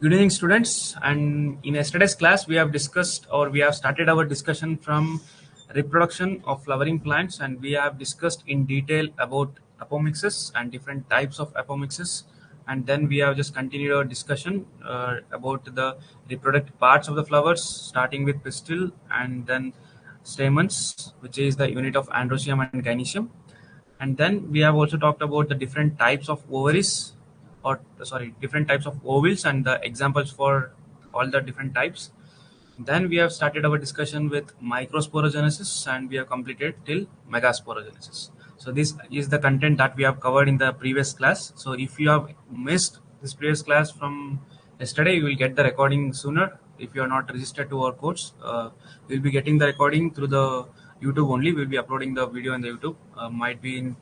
Good evening, students. And in yesterday's class, we have discussed or we have started our discussion from reproduction of flowering plants, and we have discussed in detail about apomixis and different types of apomixis. And then we have just continued our discussion about the reproductive parts of the flowers, starting with pistil and then stamens, which is the unit of androecium and gynoecium. And then we have also talked about the different types of ovaries, or sorry, different types of ovals and the examples for all the different types. Then we have started our discussion with microsporogenesis and we have completed till megasporogenesis. So this is the content that we have covered in the previous class. So if you have missed this previous class from yesterday, you will get the recording sooner. If you are not registered to our course, you'll be getting the recording through the YouTube only. We'll be uploading the video in the YouTube. Might be in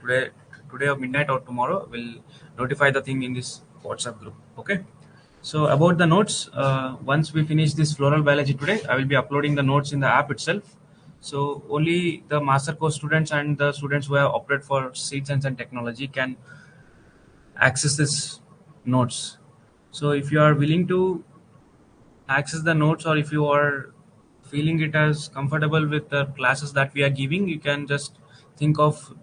today or midnight or tomorrow. We'll notify the thing in this WhatsApp group. Okay. So about the notes, once we finish this floral biology today, I will be uploading the notes in the app itself. So only the master course students and the students who have opted for seed science and technology can access this notes. So if you are willing to access the notes, or if you are feeling it as comfortable with the classes that we are giving, you can just think of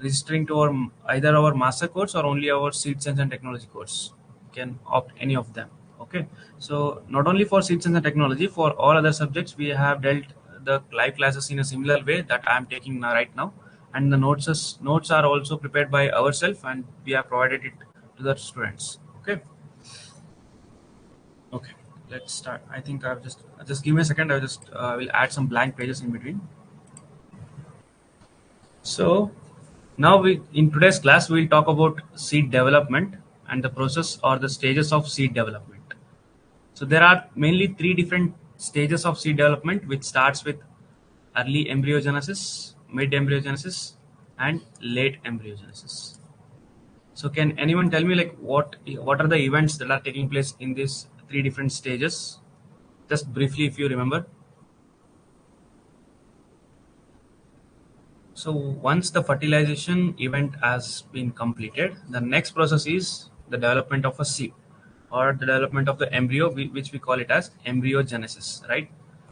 registering to our either our master course or only our seed science and technology course. You can opt any of them. Okay, so not only for seed science and technology, for all other subjects we have dealt the live classes in a similar way that I am taking right now, and the notes are also prepared by ourselves and we have provided it to the students. Okay. Okay, let's start. I think I've just give me a second. I just will add some blank pages in between. So now we in today's class we'll talk about seed development and the process or the stages of seed development. So there are mainly three different stages of seed development, which starts with early embryogenesis, mid embryogenesis, and late embryogenesis. So can anyone tell me like what are the events that are taking place in these three different stages? Just briefly, if you remember. So once the fertilization event has been completed, the next process is the development of a seed or the development of the embryo, which we call it as embryogenesis, right?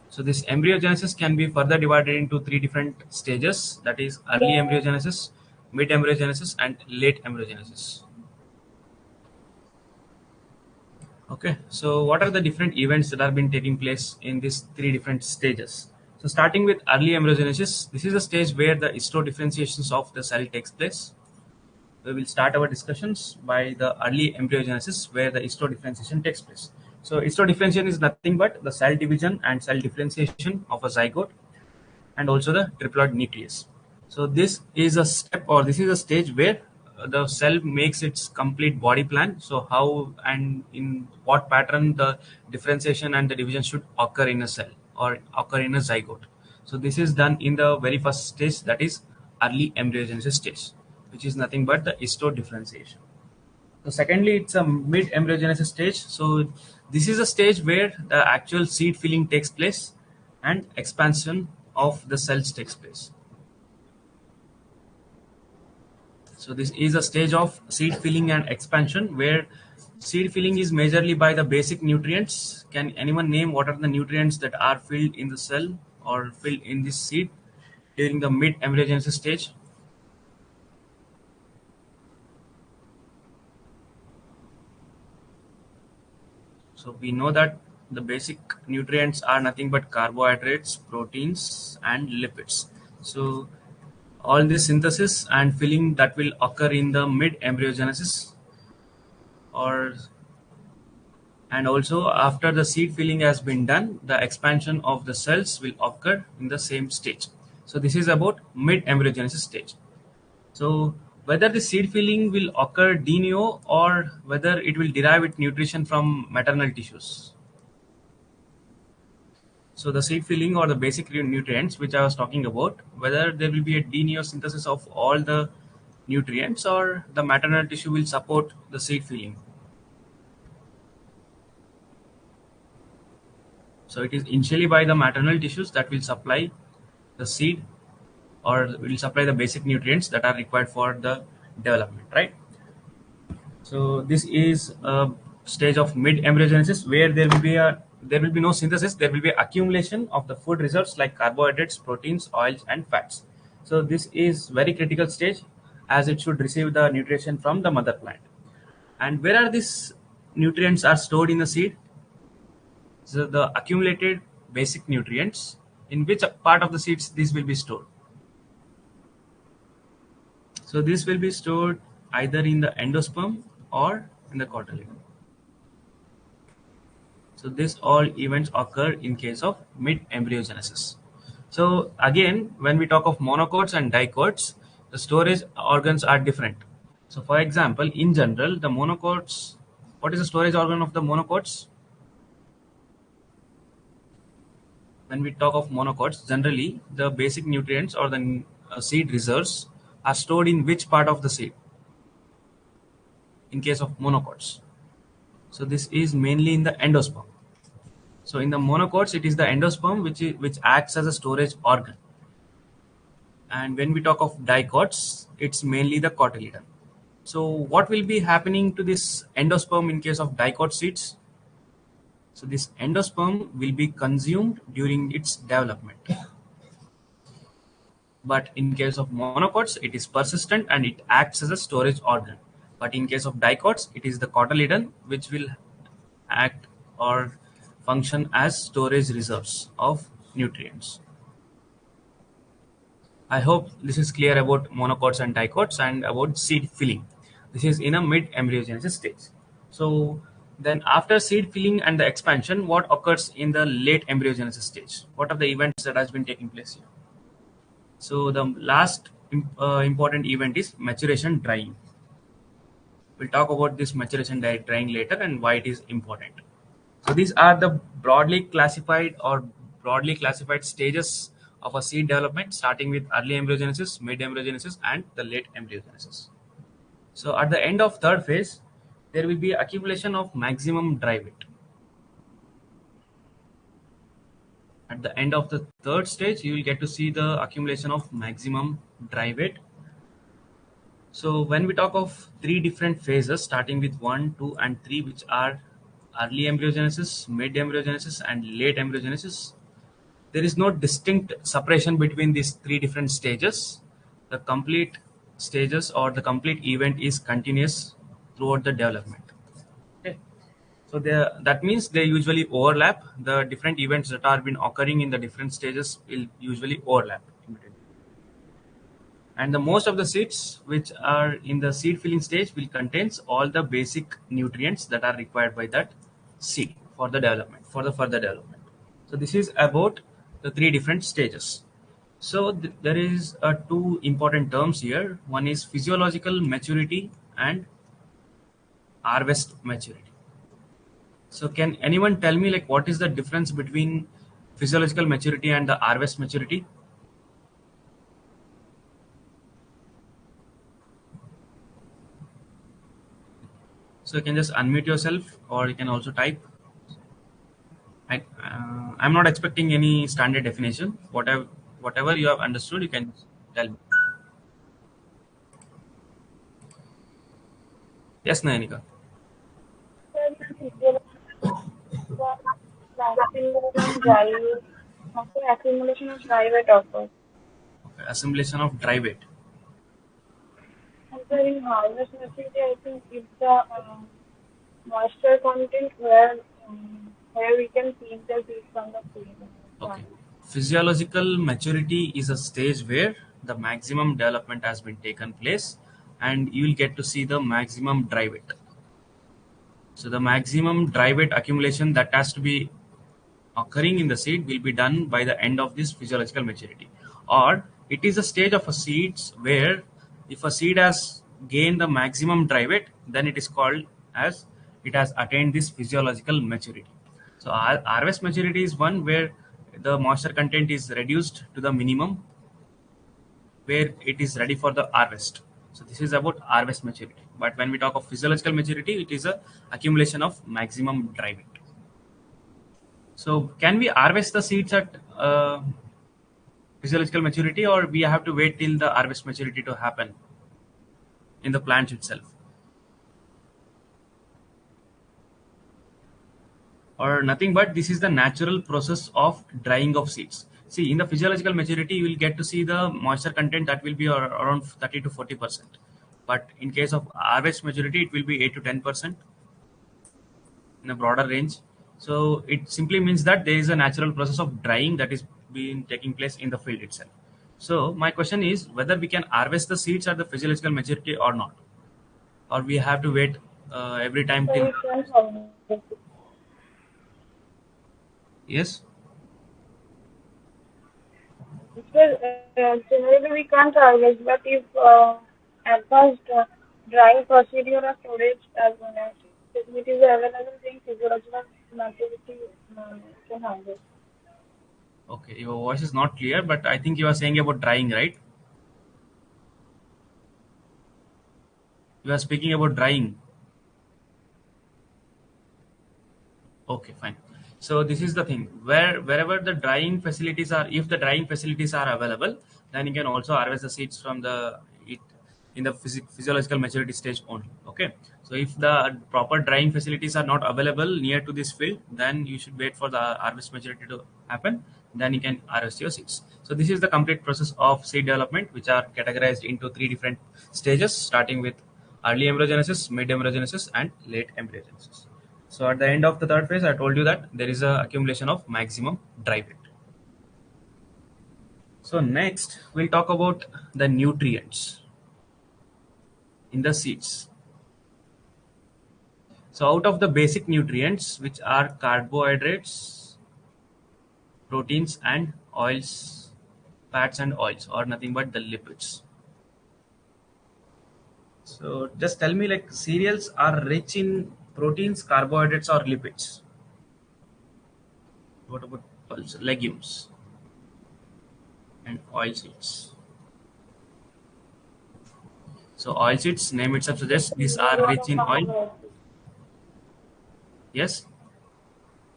So this embryogenesis can be further divided into three different stages, that is early embryogenesis, mid embryogenesis, and late embryogenesis. Okay, so what are the different events that have been taking place in these three different stages? So starting with early embryogenesis, this is a stage where the histodifferentiations of the cell takes place. We will start our discussions by the early embryogenesis where the histodifferentiation takes place. So histodifferentiation is nothing but the cell division and cell differentiation of a zygote and also the triploid nucleus. So this is a step, or this is a stage where the cell makes its complete body plan. So how and in what pattern the differentiation and the division should occur in a cell or occur in a zygote. So this is done in the very first stage, that is early embryogenesis stage, which is nothing but the histodifferentiation. So secondly, it's a mid embryogenesis stage. So this is a stage where the actual seed filling takes place and expansion of the cells takes place. So this is a stage of seed filling and expansion where seed filling is majorly by the basic nutrients. Can anyone name what are the nutrients that are filled in the cell or filled in this seed during the mid embryogenesis stage? So we know that the basic nutrients are nothing but carbohydrates, proteins, and lipids. So all this synthesis and filling that will occur in the mid embryogenesis, or and also after the seed filling has been done, the expansion of the cells will occur in the same stage. So this is about mid embryogenesis stage. So whether the seed filling will occur de novo or whether it will derive its nutrition from maternal tissues. So the seed filling or the basic nutrients which I was talking about, whether there will be a de novo synthesis of all the nutrients or the maternal tissue will support the seed filling. So it is initially by the maternal tissues that will supply the seed or will supply the basic nutrients that are required for the development, right? So this is a stage of mid embryogenesis, where there will be no synthesis, there will be accumulation of the food reserves like carbohydrates, proteins, oils, and fats. So this is very critical stage, as it should receive the nutrition from the mother plant. And where are these nutrients are stored in the seed? So the accumulated basic nutrients, in which part of the seeds these will be stored? So this will be stored either in the endosperm or in the cotyledon. So these all events occur in case of mid-embryogenesis. So again, when we talk of monocots and dicots, the storage organs are different. So for example, in general, the monocots, what is the storage organ of the monocots? When we talk of monocots, generally the basic nutrients or the seed reserves are stored in which part of the seed? In case of monocots. So this is mainly in the endosperm. So in the monocots, it is the endosperm which acts as a storage organ. And when we talk of dicots, it's mainly the cotyledon. So what will be happening to this endosperm in case of dicot seeds? So this endosperm will be consumed during its development. But in case of monocots, it is persistent and it acts as a storage organ. But in case of dicots, it is the cotyledon which will act or function as storage reserves of nutrients. I hope this is clear about monocots and dicots and about seed filling. This is in a mid-embryogenesis stage. So then after seed filling and the expansion, what occurs in the late embryogenesis stage? What are the events that has been taking place here? So the last important event is maturation drying. We'll talk about this maturation drying later and why it is important. So these are the broadly classified stages of a seed development, starting with early embryogenesis, mid embryogenesis, and the late embryogenesis. So at the end of third phase, there will be accumulation of maximum dry weight. At the end of the third stage, you will get to see the accumulation of maximum dry weight. So when we talk of three different phases, starting with 1, 2, and 3, which are early embryogenesis, mid embryogenesis, and late embryogenesis, there is no distinct separation between these three different stages. The complete stages or the complete event is continuous throughout the development. Okay. So that means they usually overlap. The different events that are been occurring in the different stages will usually overlap. And the most of the seeds which are in the seed filling stage will contains all the basic nutrients that are required by that seed for the development, for the further development. So this is about the three different stages. So there is two important terms here. One is physiological maturity and harvest maturity. So can anyone tell me like what is the difference between physiological maturity and the harvest maturity? So you can just unmute yourself or you can also type. I'm not expecting any standard definition. Whatever you have understood, you can tell me. Yes, Nayanika. Accumulation of dry weight occurs. Okay, assimilation of dry weight. And so in harvest maturity, I think it's the moisture content where we can see the seed from the seed. Okay. Physiological maturity is a stage where the maximum development has been taken place and you will get to see the maximum dry weight. So the maximum dry weight accumulation that has to be occurring in the seed will be done by the end of this physiological maturity. Or it is a stage of a seeds where if a seed has gained the maximum dry weight, then it is called as it has attained this physiological maturity. So harvest maturity is one where the moisture content is reduced to the minimum, where it is ready for the harvest. So this is about harvest maturity. But when we talk of physiological maturity, it is a accumulation of maximum dry weight. So can we harvest the seeds at physiological maturity, or we have to wait till the harvest maturity to happen in the plant itself? or nothing but this is the natural process of drying of seeds. See, in the physiological maturity, you will get to see the moisture content that will be around 30 to 40%. But in case of harvest maturity, it will be 8 to 10% in a broader range. So it simply means that there is a natural process of drying that is being taking place in the field itself. So my question is whether we can harvest the seeds at the physiological maturity or not, or we have to wait every time So till. we can harvest it. Yes. Because generally we can't harvest, but if advanced drying procedure or storage as well as facilities are available, then physiological maturity can harvest. Okay, your voice is not clear, but I think you are saying about drying, right? You are speaking about drying. Okay, fine. So this is the thing wherever the drying facilities are, if the drying facilities are available, then you can also harvest the seeds from the it in the physiological maturity stage only. Okay. So if the proper drying facilities are not available near to this field, then you should wait for the harvest maturity to happen. Then you can harvest your seeds. So this is the complete process of seed development, which are categorized into three different stages, starting with early embryogenesis, mid embryogenesis, and late embryogenesis. So at the end of the third phase, I told you that there is a accumulation of maximum dry weight. So next, we'll talk about the nutrients in the seeds. So out of the basic nutrients, which are carbohydrates, proteins, and oils, fats and oils, or nothing but the lipids. So just tell me, like, cereals are rich in proteins, carbohydrates, or lipids. What about legumes and oil seeds? So oil seeds, name itself suggests these There are are rich some in oil. carbohydrates. Yes,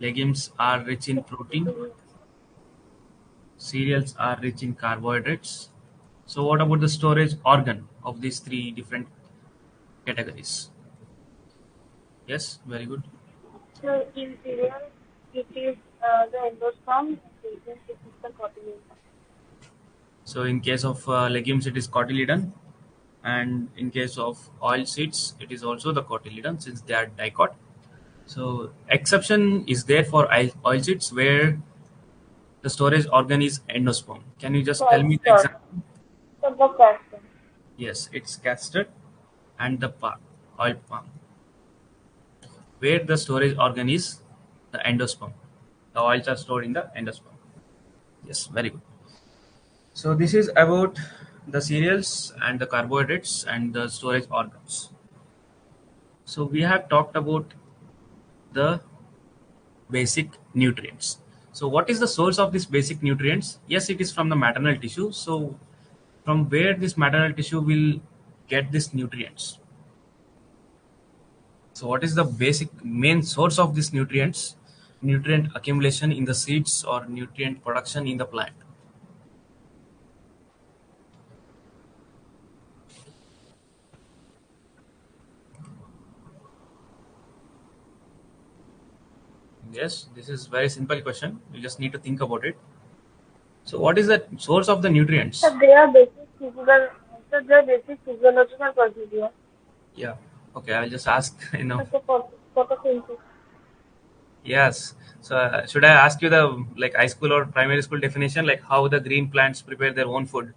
legumes are rich in protein. Cereals are rich in carbohydrates. So what about the storage organ of these three different categories? Yes, very good. So in cereal, it is the endosperm, it is the cotyledon. So in case of legumes, it is cotyledon, and in case of oil seeds, it is also the cotyledon since they are dicot. So exception is there for oil seeds where the storage organ is endosperm. Can you just tell me the Castor, example? the castor. Yes, it's castor and the palm, oil palm, where the storage organ is the endosperm. The oils are stored in the endosperm. Yes, very good. So this is about the cereals and the carbohydrates and the storage organs. So we have talked about the basic nutrients. So what is the source of these basic nutrients? Yes, it is from the maternal tissue. So from where this maternal tissue will get these nutrients? So what is the basic main source of these nutrients? Nutrient accumulation in the seeds or nutrient production in the plant? Yes, this is very simple question. You just need to think about it. So what is the source of the nutrients? So they are basic physical, so they are basic physiological procedure. Yeah. Okay, I'll just ask. Like the photosynthesis. Yes. So should I ask you the like high school or primary school definition, like how the green plants prepare their own food?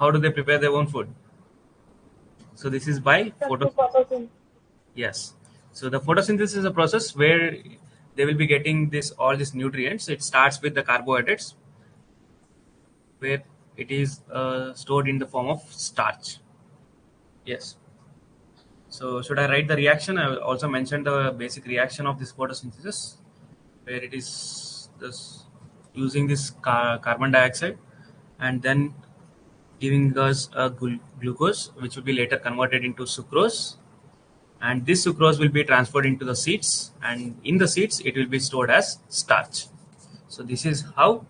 How do they prepare their own food? So this is by That's the photosynthesis. photosynthesis. Yes. So the photosynthesis is a process where they will be getting this all these nutrients. It starts with the carbohydrates, where it is stored in the form of starch. Yes. So should I write the reaction? I will also mention the basic reaction of this photosynthesis, where it is this using this carbon dioxide and then giving us a glucose, which will be later converted into sucrose, and this sucrose will be transferred into the seeds, and in the seeds it will be stored as starch. So this is how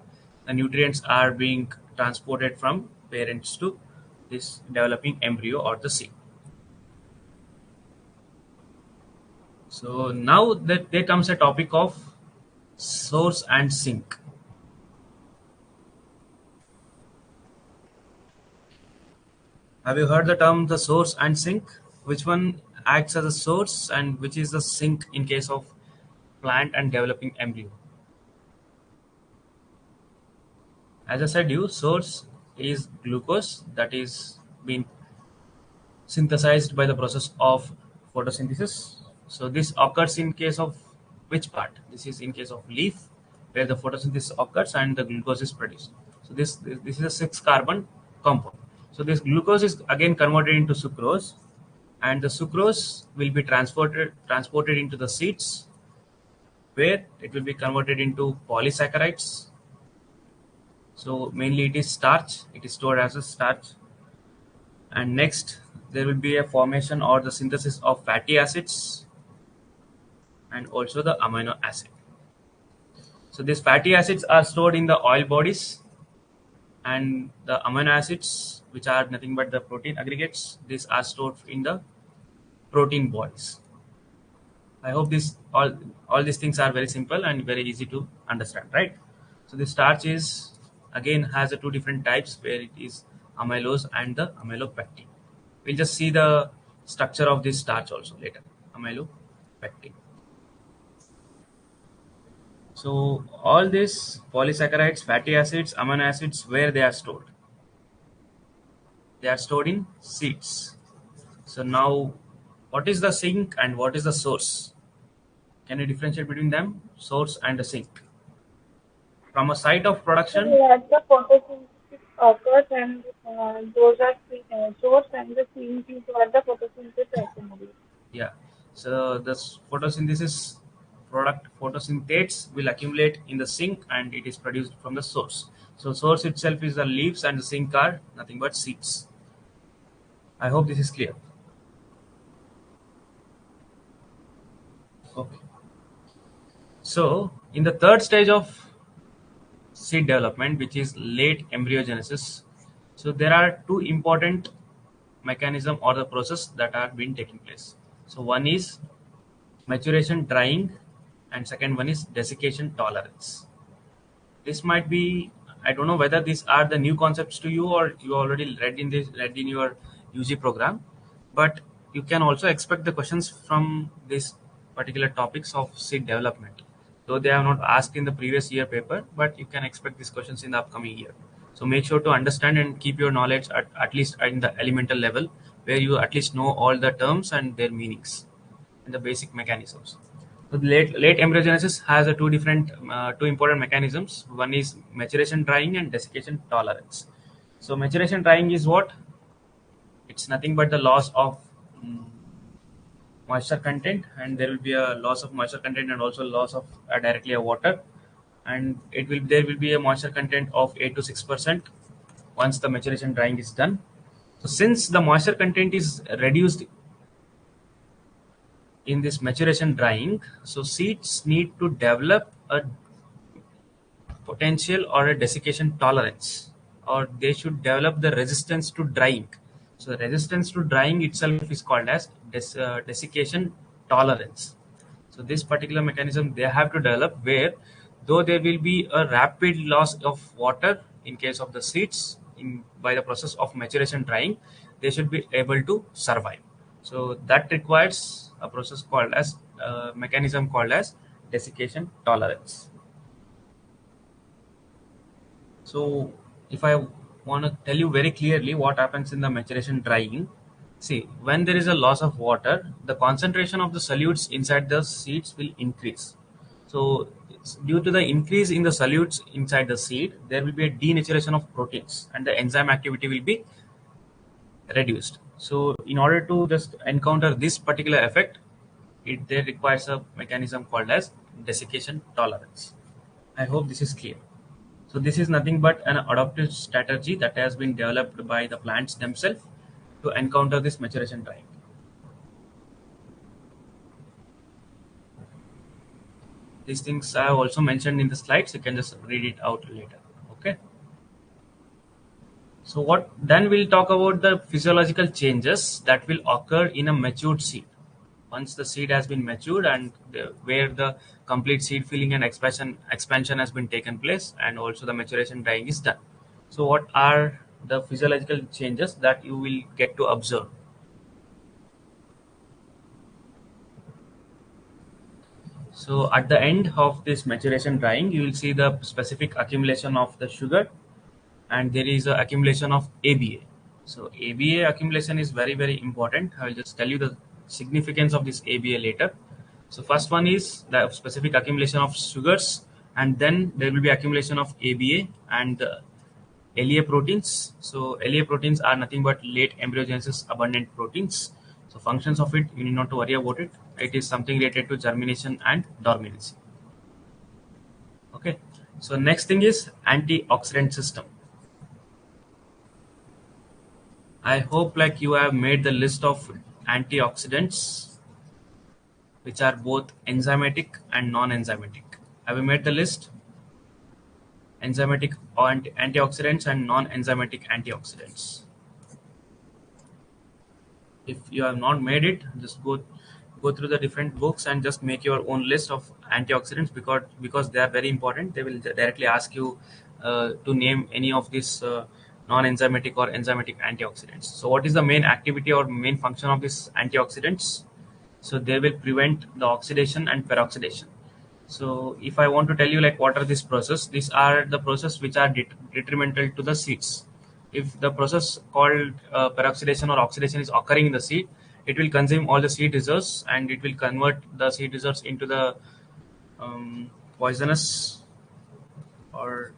the nutrients are being transported from parents to this developing embryo or the seed. So now that there comes a topic of source and sink. Have you heard the term the source and sink? Which one acts as a source and which is the sink in case of plant and developing embryo? As I said, you source is glucose that is being synthesized by the process of photosynthesis. So this occurs in case of which part? This is in case of leaf where the photosynthesis occurs and the glucose is produced. So this is a 6 carbon compound. So this glucose is again converted into sucrose, and the sucrose will be transported into the seeds where it will be converted into polysaccharides. So mainly it is starch, it is stored as a starch, and next there will be a formation or the synthesis of fatty acids and also the amino acid. So these fatty acids are stored in the oil bodies, and the amino acids, which are nothing but the protein aggregates, these are stored in the protein bodies. I hope this all these things are very simple and very easy to understand, right? So the starch is again has a two different types where it is amylose and the amylopectin. We'll just see the structure of this starch also later. Amylopectin. So all these polysaccharides, fatty acids, amino acids, where they are stored? They are stored in seeds. So now, what is the sink and what is the source? Can you differentiate between them, source and the sink? From a site of So production, we had the photosynthesis occurs and those are source and the sink is where the photosynthesis accumulates. yeah. So the photosynthesis product photosynthates will accumulate in the sink and it is produced from the source. So source itself is the leaves and the sink are nothing but seeds. I hope this is clear. Okay. So in the third stage of seed development, which is late embryogenesis, so there are two important mechanism or the process that are been taking place. So one is maturation drying and second one is desiccation tolerance. This might be, I don't know whether these are the new concepts to you or you already read in your UG program, but you can also expect the questions from this particular topics of seed development. Though they have not asked in the previous year paper, but you can expect these questions in the upcoming year. So make sure to understand and keep your knowledge at least in the elemental level where you at least know all the terms and their meanings and the basic mechanisms. So the late embryogenesis has a two important mechanisms. One is maturation drying and desiccation tolerance. So maturation drying is what? It's nothing but the loss of mm, moisture content, and there will be a loss of moisture content and also loss of directly a water, and there will be a moisture content of 8 to 6% once the maturation drying is done. So since the moisture content is reduced in this maturation drying, so seeds need to develop a potential or a desiccation tolerance, or they should develop the resistance to drying. So the resistance to drying itself is called as desiccation tolerance. So this particular mechanism they have to develop where though there will be a rapid loss of water in case of the seeds by the process of maturation drying, they should be able to survive. So that requires a process called as mechanism called as desiccation tolerance. So if I want to tell you very clearly what happens in the maturation drying, see, when there is a loss of water, the concentration of the solutes inside the seeds will increase. So due to the increase in the solutes inside the seed, there will be a denaturation of proteins and the enzyme activity will be reduced. So in order to just encounter this particular effect, there requires a mechanism called as desiccation tolerance. I hope this is clear. So this is nothing but an adaptive strategy that has been developed by the plants themselves to encounter this maturation time. These things I have also mentioned in the slides. You can just read it out later. Okay. So then we'll talk about the physiological changes that will occur in a matured seed. once the seed has been matured and where the complete seed filling and expansion has been taken place, and also the maturation drying is done. So what are the physiological changes that you will get to observe? So at the end of this maturation drying, you will see the specific accumulation of the sugar, and there is a accumulation of ABA. So ABA accumulation is very, very important. I will just tell you the significance of this ABA later. So first one is the specific accumulation of sugars, and then there will be accumulation of ABA and LA proteins. So LA proteins are nothing but late embryogenesis abundant proteins. So functions of it, you need not to worry about it. It is something related to germination and dormancy. Okay. So next thing is antioxidant system. I hope like you have made the list of antioxidants which are both enzymatic and non-enzymatic. Have you made the list? Enzymatic antioxidants and non-enzymatic antioxidants. If you have not made it, just go through the different books and just make your own list of antioxidants, because they are very important. They will directly ask you to name any of these non-enzymatic or enzymatic antioxidants. So what is the main activity or main function of these antioxidants? So they will prevent the oxidation and peroxidation. So if I want to tell you like what are these process, these are the process which are detrimental to the seeds. If the process called peroxidation or oxidation is occurring in the seed, it will consume all the seed reserves and it will convert the seed reserves into the poisonous, or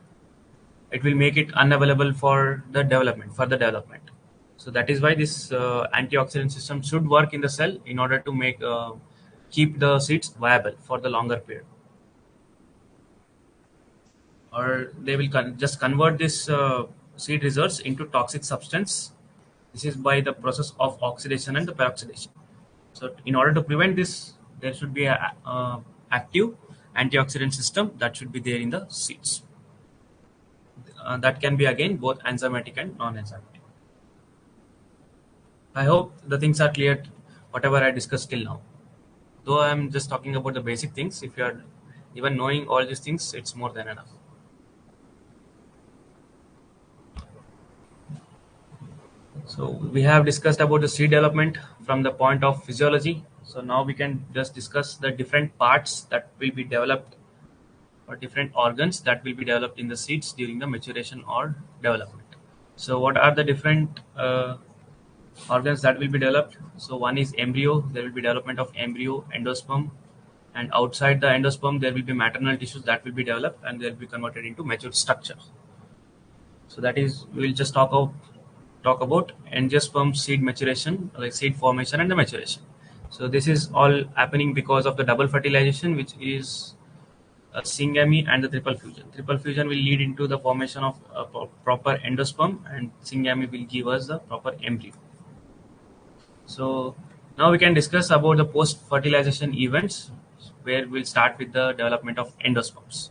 it will make it unavailable for the further development. So that is why this antioxidant system should work in the cell in order to make keep the seeds viable for the longer period. Or they will just convert this seed reserves into toxic substance. This is by the process of oxidation and the peroxidation. So in order to prevent this, there should be a active antioxidant system that should be there in the seeds. That can be again both enzymatic and non-enzymatic. I hope the things are clear, whatever I discussed till now. Though I'm just talking about the basic things, if you are even knowing all these things, it's more than enough. So we have discussed about the seed development from the point of physiology. So now we can just discuss the different parts that will be developed, or different organs that will be developed in the seeds during the maturation or development. So what are the different organs that will be developed? So one is embryo. There will be development of embryo, endosperm, and outside the endosperm there will be maternal tissues that will be developed and they will be converted into mature structure. So that is, we will just talk about angiosperm seed maturation, like seed formation and the maturation. So this is all happening because of the double fertilization, which is syngamy and the triple fusion. Triple fusion will lead into the formation of a proper endosperm, and syngamy will give us the proper embryo. So now we can discuss about the post-fertilization events, where we'll start with the development of endosperms.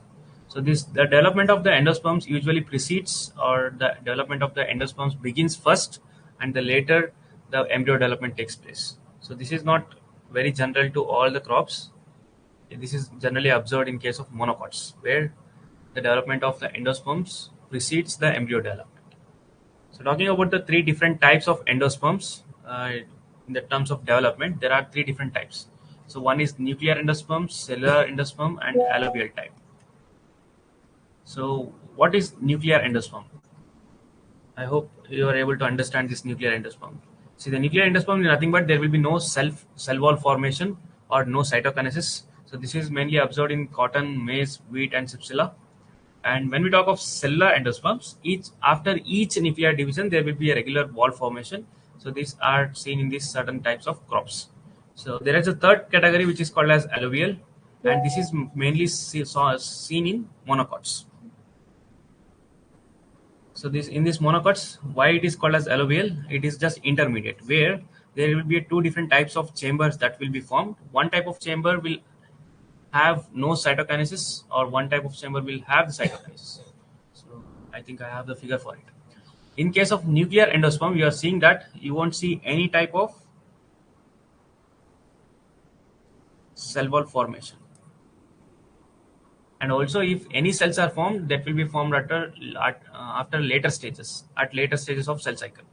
So the development of the endosperms usually precedes, or the development of the endosperms begins first, and the later the embryo development takes place. So this is not very general to all the crops. This is generally observed in case of monocots, where the development of the endosperms precedes the embryo development. So talking about the three different types of endosperms, in the terms of development, there are three different types. So one is nuclear endosperm, cellular endosperm, and alluvial type. So what is nuclear endosperm? I hope you are able to understand this nuclear endosperm. See, the nuclear endosperm is nothing but there will be no cell wall formation or no cytokinesis. So this is mainly observed in cotton, maize, wheat, and cypsela. And when we talk of cellular endosperms, after each nuclear division there will be a regular wall formation. So these are seen in these certain types of crops. So there is a third category which is called as alluvial, and this is mainly seen in monocots. So in this monocots, why it is called as alluvial? It is just intermediate, where there will be two different types of chambers that will be formed. One type of chamber will have no cytokinesis, or one type of chamber will have the cytokinesis. So I think I have the figure for it. In case of nuclear endosperm, you are seeing that you won't see any type of cell wall formation. And also, if any cells are formed, that will be formed after later stages, at later stages of cell cycle.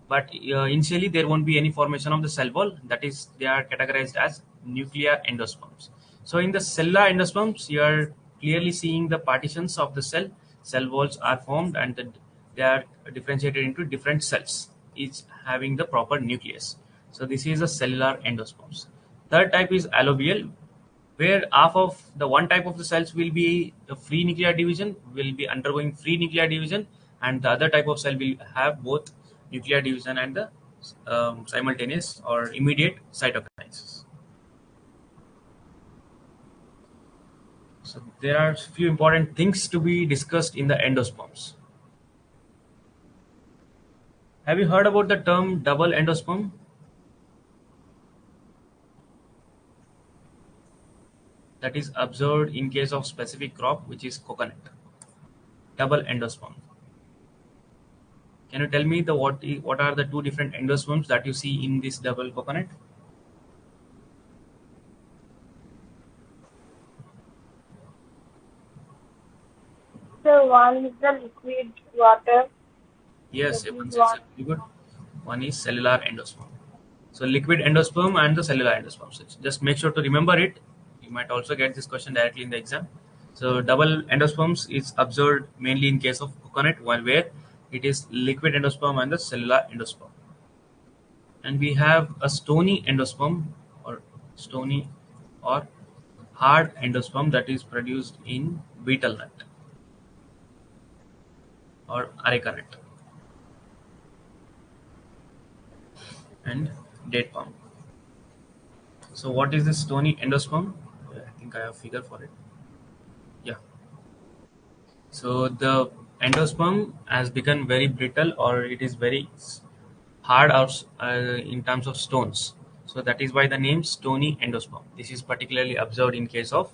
But initially, there won't be any formation of the cell wall. That is, they are categorized as nuclear endosperms. So in the cellular endosperms, you are clearly seeing the partitions of the cell. Cell walls are formed, and they are differentiated into different cells, each having the proper nucleus. So this is a cellular endosperms. Third type is allovial, where half of the one type of the cells will be a free nuclear division, will be undergoing free nuclear division, and the other type of cell will have both nuclear division and the simultaneous or immediate cytokinesis. So there are few important things to be discussed in the endosperms. Have you heard about the term double endosperm? That is observed in case of specific crop, which is coconut. Double endosperm. Can you tell me what are the two different endosperms that you see in this double coconut? So one is the liquid water, Yes, that is Evans, it's one. very good. One is cellular endosperm. So liquid endosperm and the cellular endosperm. So just make sure to remember it. You might also get this question directly in the exam. So double endosperms is observed mainly in case of coconut, while where it is liquid endosperm and the cellular endosperm. And we have a stony endosperm or stony or hard endosperm that is produced in betel nut or areca nut and date palm. So what is the stony endosperm? I think I have a figure for it. Yeah. So the endosperm has become very brittle, or it is very hard out in terms of stones. So that is why the name stony endosperm. This is particularly observed in case of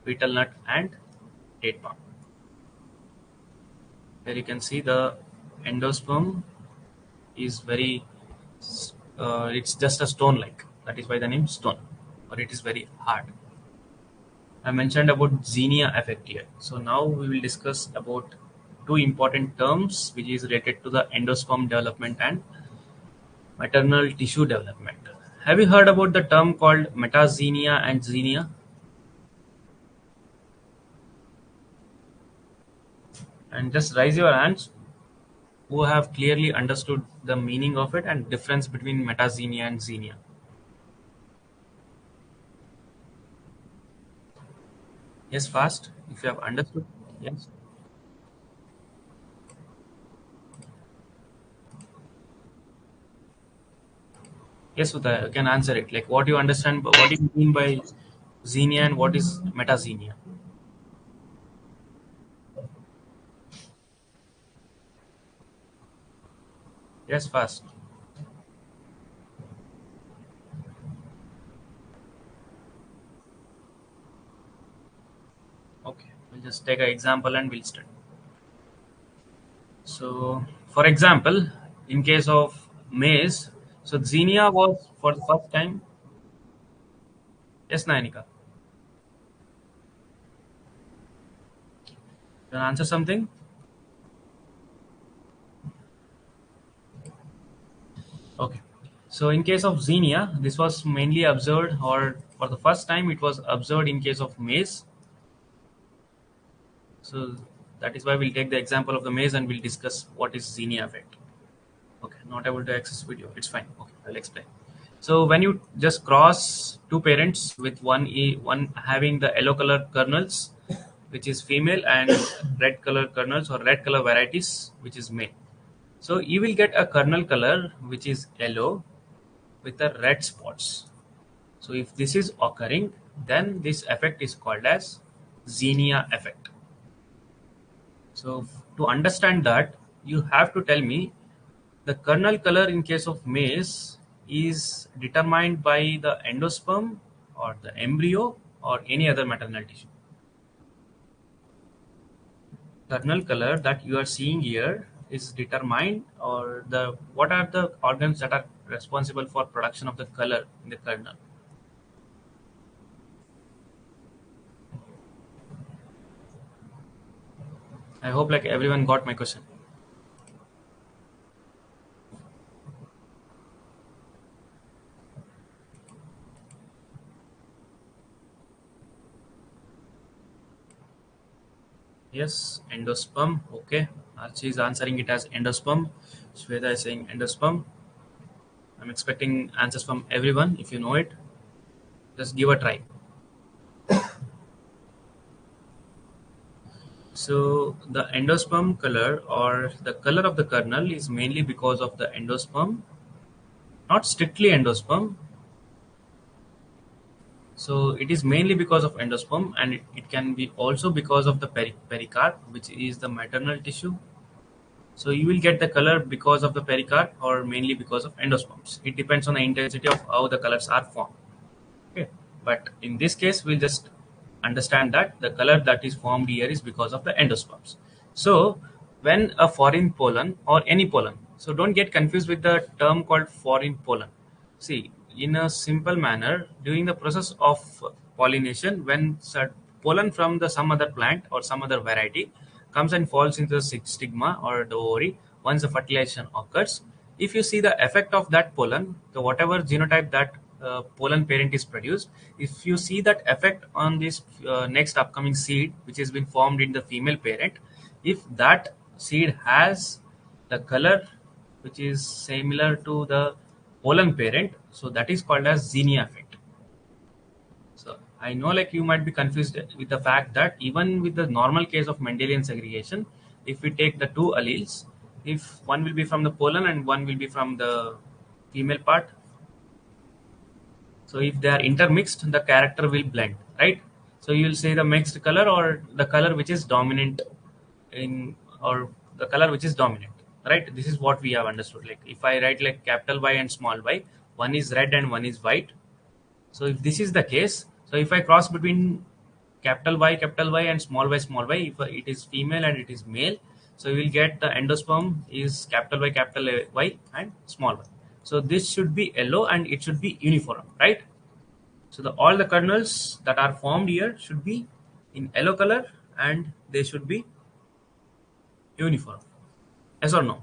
betel nut and date palm. Here you can see the endosperm is very, it's just a stone like. That is why the name stone, or it is very hard. I mentioned about Xenia effect here. So now we will discuss about two important terms which is related to the endosperm development and maternal tissue development. Have you heard about the term called metazenia and xenia? And just raise your hands who have clearly understood the meaning of it and difference between metazenia and xenia. Yes, fast. If you have understood, yes. Yes, Uday, you can answer it. Like what you understand, what do you mean by xenia and what is metazenia? Yes, fast. Okay, we'll just take an example and we'll start. So, for example, in case of maize, so Xenia was for the first time. Yes, Nayanika. You can answer something? Okay. So, in case of Xenia, this was mainly observed, or for the first time, it was observed in case of maize. So, that is why we'll take the example of the maize and we'll discuss what is Xenia effect. Okay, not able to access video. It's fine. Okay, I'll explain. So when you just cross two parents with one having the yellow color kernels, which is female, and red color kernels or red color varieties, which is male. So you will get a kernel color which is yellow with the red spots. So if this is occurring, then this effect is called as Xenia effect. So to understand that, you have to tell me the kernel color in case of maize is determined by the endosperm or the embryo or any other maternal tissue. Kernel color that you are seeing here is determined, or the what are the organs that are responsible for production of the color in the kernel? I hope like everyone got my question. Yes, endosperm. Okay. Archie is answering it as endosperm. Shweta is saying endosperm. I'm expecting answers from everyone. If you know it, just give a try. So the endosperm color or the color of the kernel is mainly because of the endosperm, not strictly endosperm. So it is mainly because of endosperm, and it can be also because of the pericarp, which is the maternal tissue. So you will get the color because of the pericarp or mainly because of endosperms. It depends on the intensity of how the colors are formed. Okay. But in this case, we'll just understand that the color that is formed here is because of the endosperms. So when a foreign pollen or any pollen, so don't get confused with the term called foreign pollen. See, in a simple manner, during the process of pollination, when pollen from the some other plant or some other variety comes and falls into the stigma or the ovary, once the fertilization occurs, if you see the effect of that pollen, the whatever genotype that pollen parent is produced, if you see that effect on this next upcoming seed which has been formed in the female parent, if that seed has the color which is similar to the pollen parent, so that is called as Xenia effect. So I know like you might be confused with the fact that even with the normal case of Mendelian segregation, if we take the two alleles, if one will be from the pollen and one will be from the female part, so if they are intermixed, the character will blend, right? So you will say the mixed color or the color which is dominant in, or the color which is dominant, right? This is what we have understood. Like if I write like capital Y and small y, one is red and one is white. So if this is the case, so if I cross between capital Y and small y, if it is female and it is male, so you will get the endosperm is capital Y and small y. So this should be yellow and it should be uniform, right? So the all the kernels that are formed here should be in yellow color and they should be uniform. Yes or no?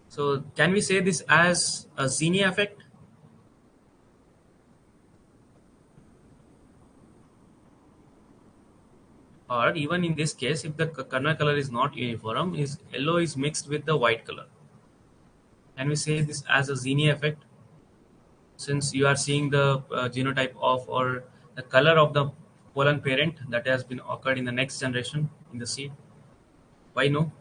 So can we say this as a Xenia effect? Or even in this case, if the kernel color is not uniform, is yellow is mixed with the white color. Can we say this as a Xenia effect? Since you are seeing the genotype of or the color of the pollen parent that has been occurred in the next generation in the seed. Why no?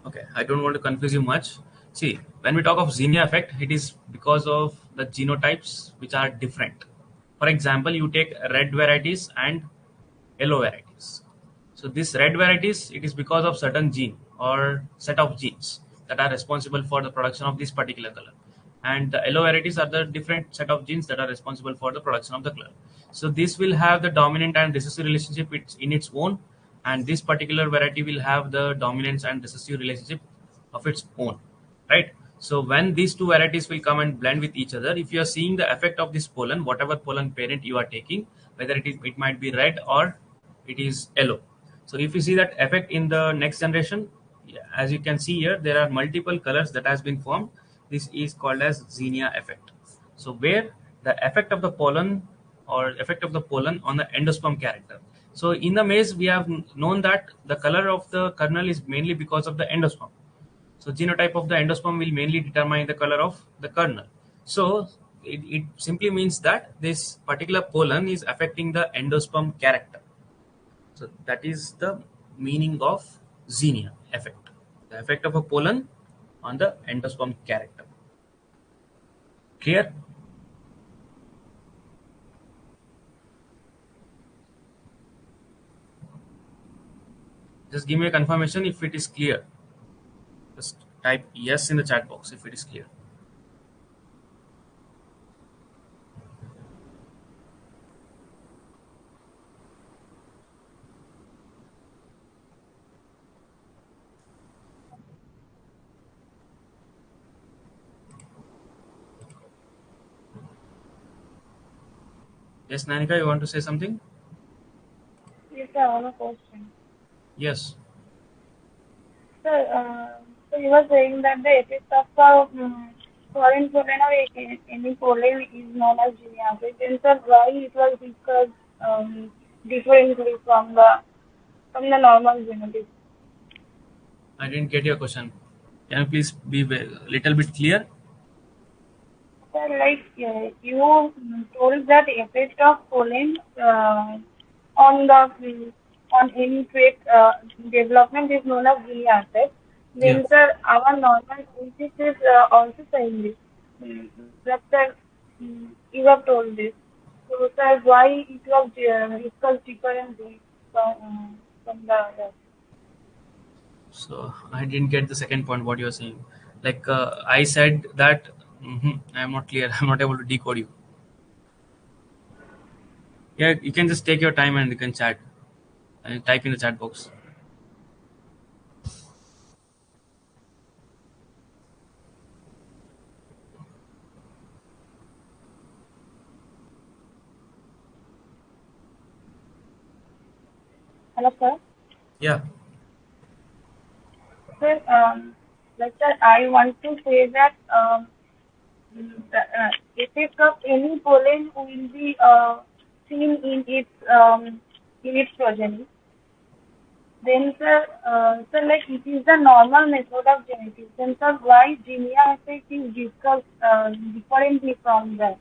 Okay, I don't want to confuse you much. See, when we talk of Xenia effect, it is because of the genotypes which are different. For example, you take red varieties and yellow varieties. So this red varieties, it is because of certain gene or set of genes that are responsible for the production of this particular color. And the yellow varieties are the different set of genes that are responsible for the production of the color. So this will have the dominant and recessive relationship in its own, and this particular variety will have the dominance and recessive relationship of its own, right? So when these two varieties will come and blend with each other, if you are seeing the effect of this pollen, whatever pollen parent you are taking, whether it might be red or it is yellow. So if you see that effect in the next generation, yeah, as you can see here, there are multiple colors that has been formed. This is called as Xenia effect. So where the effect of the pollen or effect of the pollen on the endosperm character. So in the maize, we have known that the color of the kernel is mainly because of the endosperm. So genotype of the endosperm will mainly determine the color of the kernel. So it simply means that this particular pollen is affecting the endosperm character. So that is the meaning of Xenia effect. The effect of a pollen on the endosperm character. Clear? Just give me a confirmation if it is clear. Just type yes in the chat box if it is clear. Yes, Nanika, you want to say something? Yes, I have a question. Yes. So you were saying that the effect of foreign pollen or any pollen is known as genetic. Then sir, why it was discussed differently from the normal genetics? I didn't get your question. Can you please be a little bit clear? So like you told that effect of pollen on the on any trait development is known as gene effect. Yeah. Then sir, our normal species is also saying this. That sir, you have told this. So sir, why it was discussed differently from the other? So I didn't get the second point. What you're saying? Like I said that I am not clear. I'm not able to decode you. Yeah, you can just take your time and you can chat and type in the chat box. Hello sir. Yeah. Sir, like sir, I want to say that the effect of any pollen will be seen in its progeny. Then, sir, like it is the normal method of genetics. Then, sir, why Xenia effect is discussed differently from that?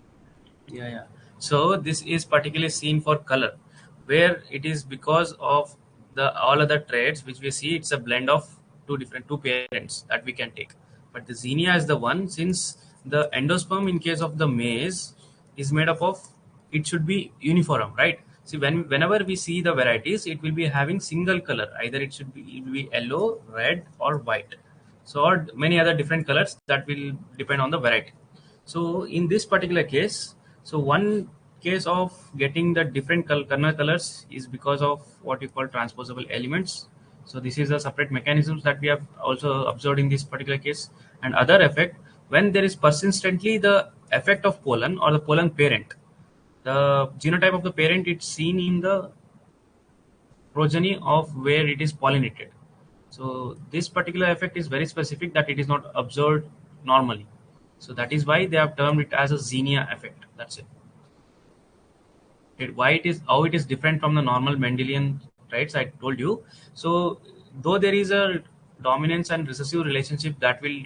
Yeah, yeah. So this is particularly seen for color, where it is because of the all other traits which we see. It's a blend of two parents that we can take. But the Xenia is the one, since the endosperm in case of the maize is made up of, it should be uniform, right? See, whenever we see the varieties, it will be having single color. Either it will be yellow, red, or white. So or many other different colors that will depend on the variety. So in this particular case, so one case of getting the different kernel colors is because of what you call transposable elements. So this is a separate mechanisms that we have also observed in this particular case. And other effect, when there is persistently the effect of pollen or the pollen parent, the genotype of the parent, it's seen in the progeny of where it is pollinated. So this particular effect is very specific that it is not observed normally. So that is why they have termed it as a Xenia effect. That's it. Why it is, how it is different from the normal Mendelian traits I told you. So though there is a dominance and recessive relationship that will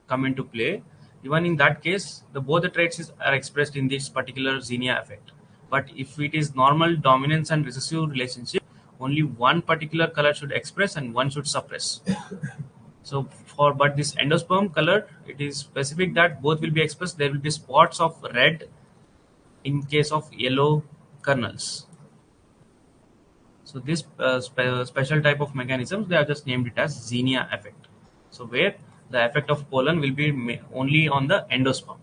come into play, even in that case, the both the are expressed in this particular Xenia effect. But if it is normal dominance and recessive relationship, only one particular color should express and one should suppress. So for but this endosperm color, it is specific that both will be expressed. There will be spots of red in case of yellow kernels. So this special type of mechanisms, they have just named it as Xenia effect. So where the effect of pollen will be only on the endosperm.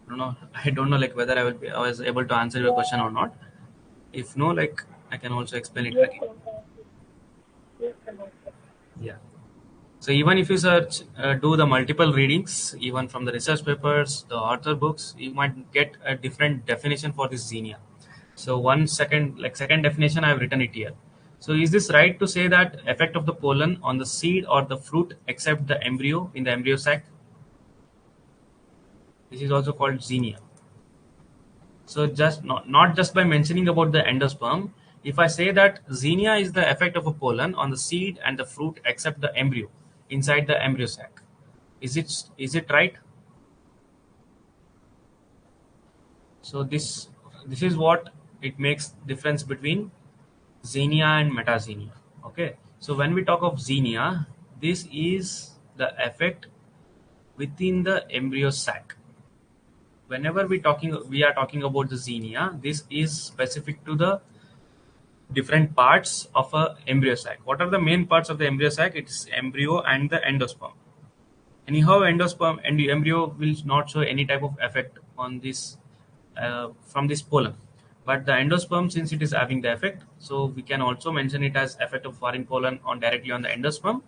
I don't know. I don't know like whether I was able to answer your question or not. If no, like I can also explain it Yes, again. sir. Yes, sir. Yeah. So even if you search, do the multiple readings, even from the research papers, the author books, you might get a different definition for this Xenia. So second definition, I have written it here. So is this right to say that effect of the pollen on the seed or the fruit except the embryo in the embryo sac? This is also called Xenia. So just not just by mentioning about the endosperm, if I say that Xenia is the effect of a pollen on the seed and the fruit except the embryo inside the embryo sac, is it right? So this is what it makes difference between Xenia and metazenia. Okay. So when we talk of Xenia, this is the effect within the embryo sac. Whenever we are talking about the Xenia, this is specific to the different parts of a embryo sac. What are the main parts of the embryo sac? It's embryo and the endosperm. Anyhow, endosperm and the embryo will not show any type of effect on this from this pollen. But the endosperm, since it is having the effect, so we can also mention it as effect of foreign pollen on directly on the endosperm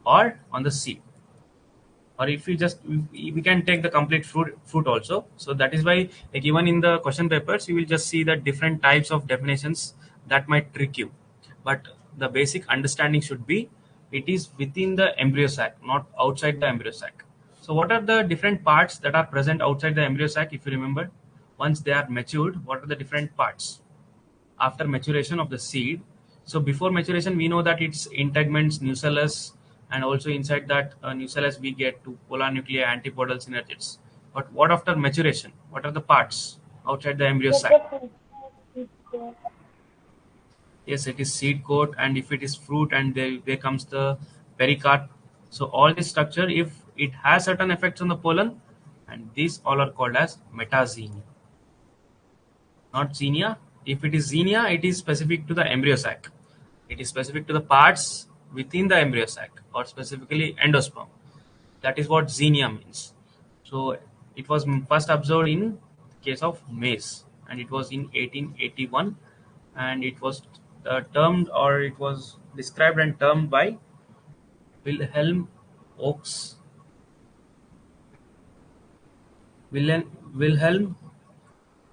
or on the seed or if we just we can take the complete fruit also. So that is why, like, even in the question papers you will just see that different types of definitions that might trick you, but the basic understanding should be it is within the embryo sac, not outside the embryo sac. So what are the different parts that are present outside the embryo sac? If you remember, once they are matured, what are the different parts after maturation of the seed? So before maturation, we know that it's integments, nucellus, and also inside that nucellus we get two polar nuclei, antipodal synergids. But what after maturation? What are the parts outside the embryo But sac? the Yes, it is seed coat, and if it is fruit, and there comes the pericarp. So all this structure, if it has certain effects on the pollen, and these all are called as metazenia, not xenia. If it is xenia, it is specific to the embryo sac. It is specific to the parts within the embryo sac, or specifically endosperm. That is what xenia means. So it was first observed in case of maize, and it was in 1881, and it was termed, or it was described and termed by Wilhelm Oakes, Wilhelm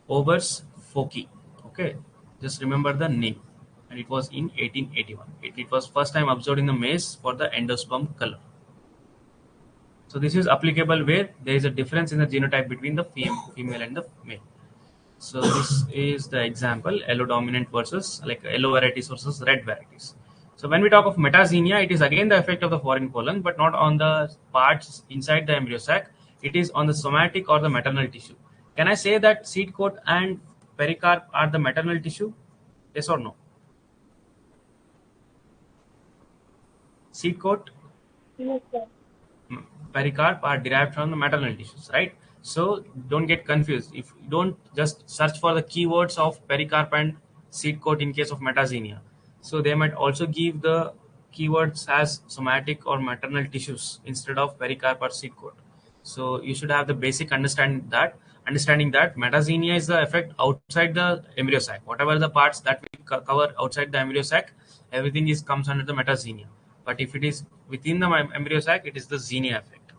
Obers Focky. Okay, just remember the name. And it was in 1881. It was first time observed in the maize for the endosperm color. So this is applicable where there is a difference in the genotype between the female and the male. So this is the example, yellow dominant versus, like, yellow varieties versus red varieties. So when we talk of metazenia, it is again the effect of the foreign pollen, but not on the parts inside the embryo sac. It is on the somatic or the maternal tissue. Can I say that seed coat and pericarp are the maternal tissue? Yes or no? Seed coat, yes, sir. pericarp are derived from the maternal tissues, right? So don't get confused. If you don't just search for the keywords of pericarp and seed coat in case of metazenia, so they might also give the keywords as somatic or maternal tissues instead of pericarp or seed coat. So you should have the basic understanding that metazenia is the effect outside the embryo sac. Whatever the parts that we cover outside the embryo sac, everything is comes under the metazenia. But if it is within the embryo sac, it is the xenia effect.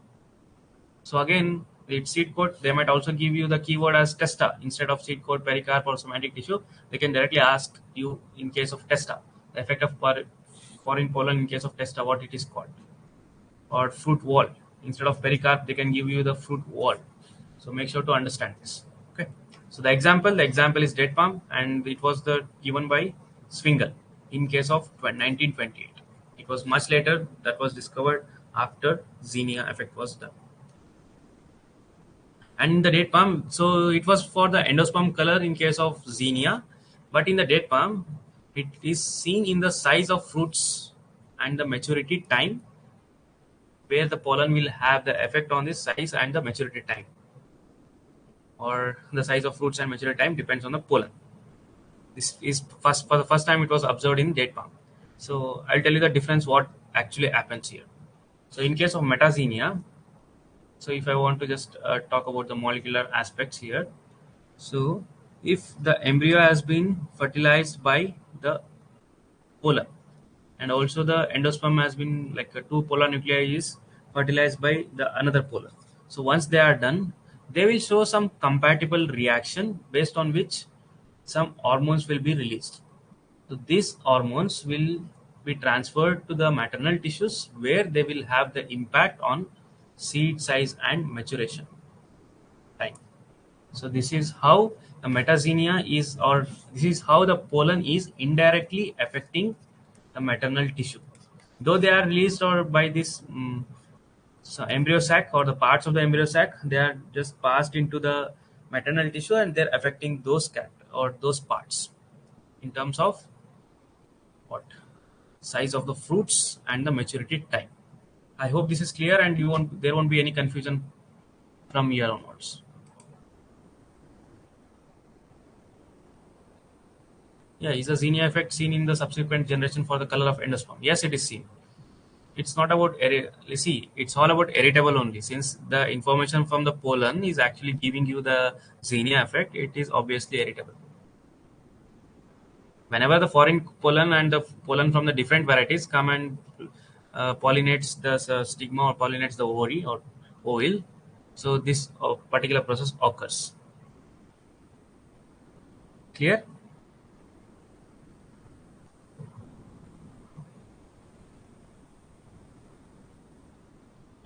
So again, with seed coat, they might also give you the keyword as testa instead of seed coat, pericarp, or somatic tissue. They can directly ask you in case of testa, the effect of foreign pollen in case of testa, what it is called, or fruit wall. Instead of pericarp, they can give you the fruit wall. So make sure to understand this. Okay. So the example is date palm, and it was the given by Swingle in case of 1928. It was much later that was discovered after xenia effect was done. And in the date palm, so it was for the endosperm color in case of xenia, but in the date palm, it is seen in the size of fruits and the maturity time, where the pollen will have the effect on the size and the maturity time, or the size of fruits and maturity time depends on the pollen. This is for the first time it was observed in date palm. So I'll tell you the difference what actually happens here. So in case of metazenia, so if I want to just talk about the molecular aspects here, so if the embryo has been fertilized by the pollen, and also the endosperm has been, like, two polar nuclei is fertilized by the another pollen. So once they are done, they will show some compatible reaction based on which some hormones will be released. So these hormones will be transferred to the maternal tissues, where they will have the impact on seed size and maturation time. So this is how the metazenia is, or this is how the pollen is indirectly affecting the maternal tissue. Though they are released or by this so embryo sac, or the parts of the embryo sac, they are just passed into the maternal tissue, and they're affecting those or those parts in terms of what size of the fruits and the maturity time. I hope this is clear, and there won't be any confusion from here onwards. Yeah, is the xenia effect seen in the subsequent generation for the color of endosperm? Yes, it is seen. It's not about see, it's all about heritable only. Since the information from the pollen is actually giving you the xenia effect, it is obviously heritable. Whenever the foreign pollen and the pollen from the different varieties come and pollinates the stigma or pollinates the ovary, or oil. So this particular process occurs. Clear?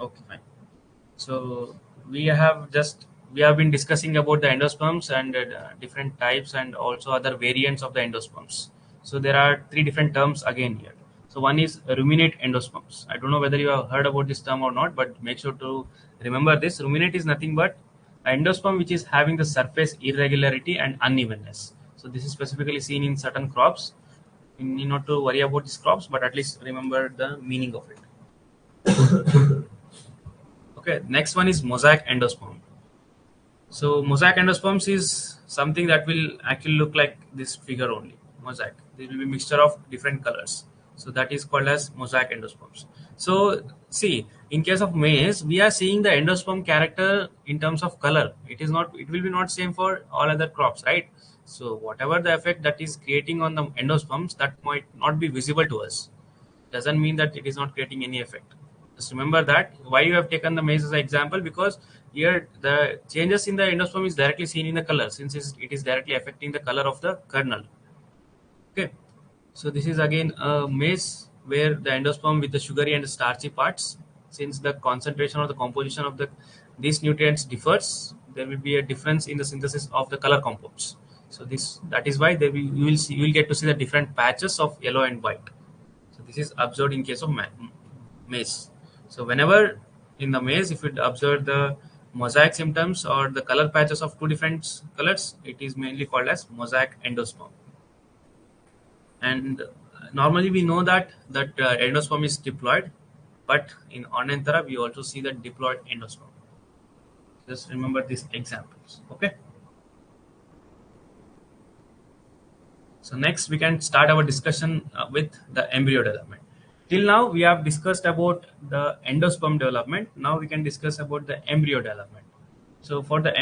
Okay, fine. So we have been discussing about the endosperms and different types and also other variants of the endosperms. So there are three different terms again here. So one is ruminate endosperms. I don't know whether you have heard about this term or not, but make sure to remember this. Ruminate is nothing but an endosperm which is having the surface irregularity and unevenness. So this is specifically seen in certain crops. You need not to worry about these crops, but at least remember the meaning of it. Okay, next one is mosaic endosperm. So mosaic endosperms is something that will actually look like this figure only. Mosaic. There will be mixture of different colors. So that is called as mosaic endosperms. So see, in case of maize, we are seeing the endosperm character in terms of color. It is not. It will be not same for all other crops, right? So whatever the effect that is creating on the endosperms, that might not be visible to us. Doesn't mean that it is not creating any effect. Just remember that why you have taken the maize as an example, because here the changes in the endosperm is directly seen in the color, since it is directly affecting the color of the kernel. Okay, so this is again a maize where the endosperm with the sugary and starchy parts, since the concentration or the composition of the these nutrients differs, there will be a difference in the synthesis of the color compounds. So this that is why you will get to see the different patches of yellow and white. So this is observed in case of maize. So whenever in the maize, if you observe the mosaic symptoms or the color patches of two different colors, it is mainly called as mosaic endosperm. And normally we know that endosperm is diploid, but in Ornanthera we also see the diploid endosperm. Just remember these examples. Okay. So next we can start our discussion with the embryo development. Till now we have discussed about the endosperm development. Now we can discuss about the embryo development. So for the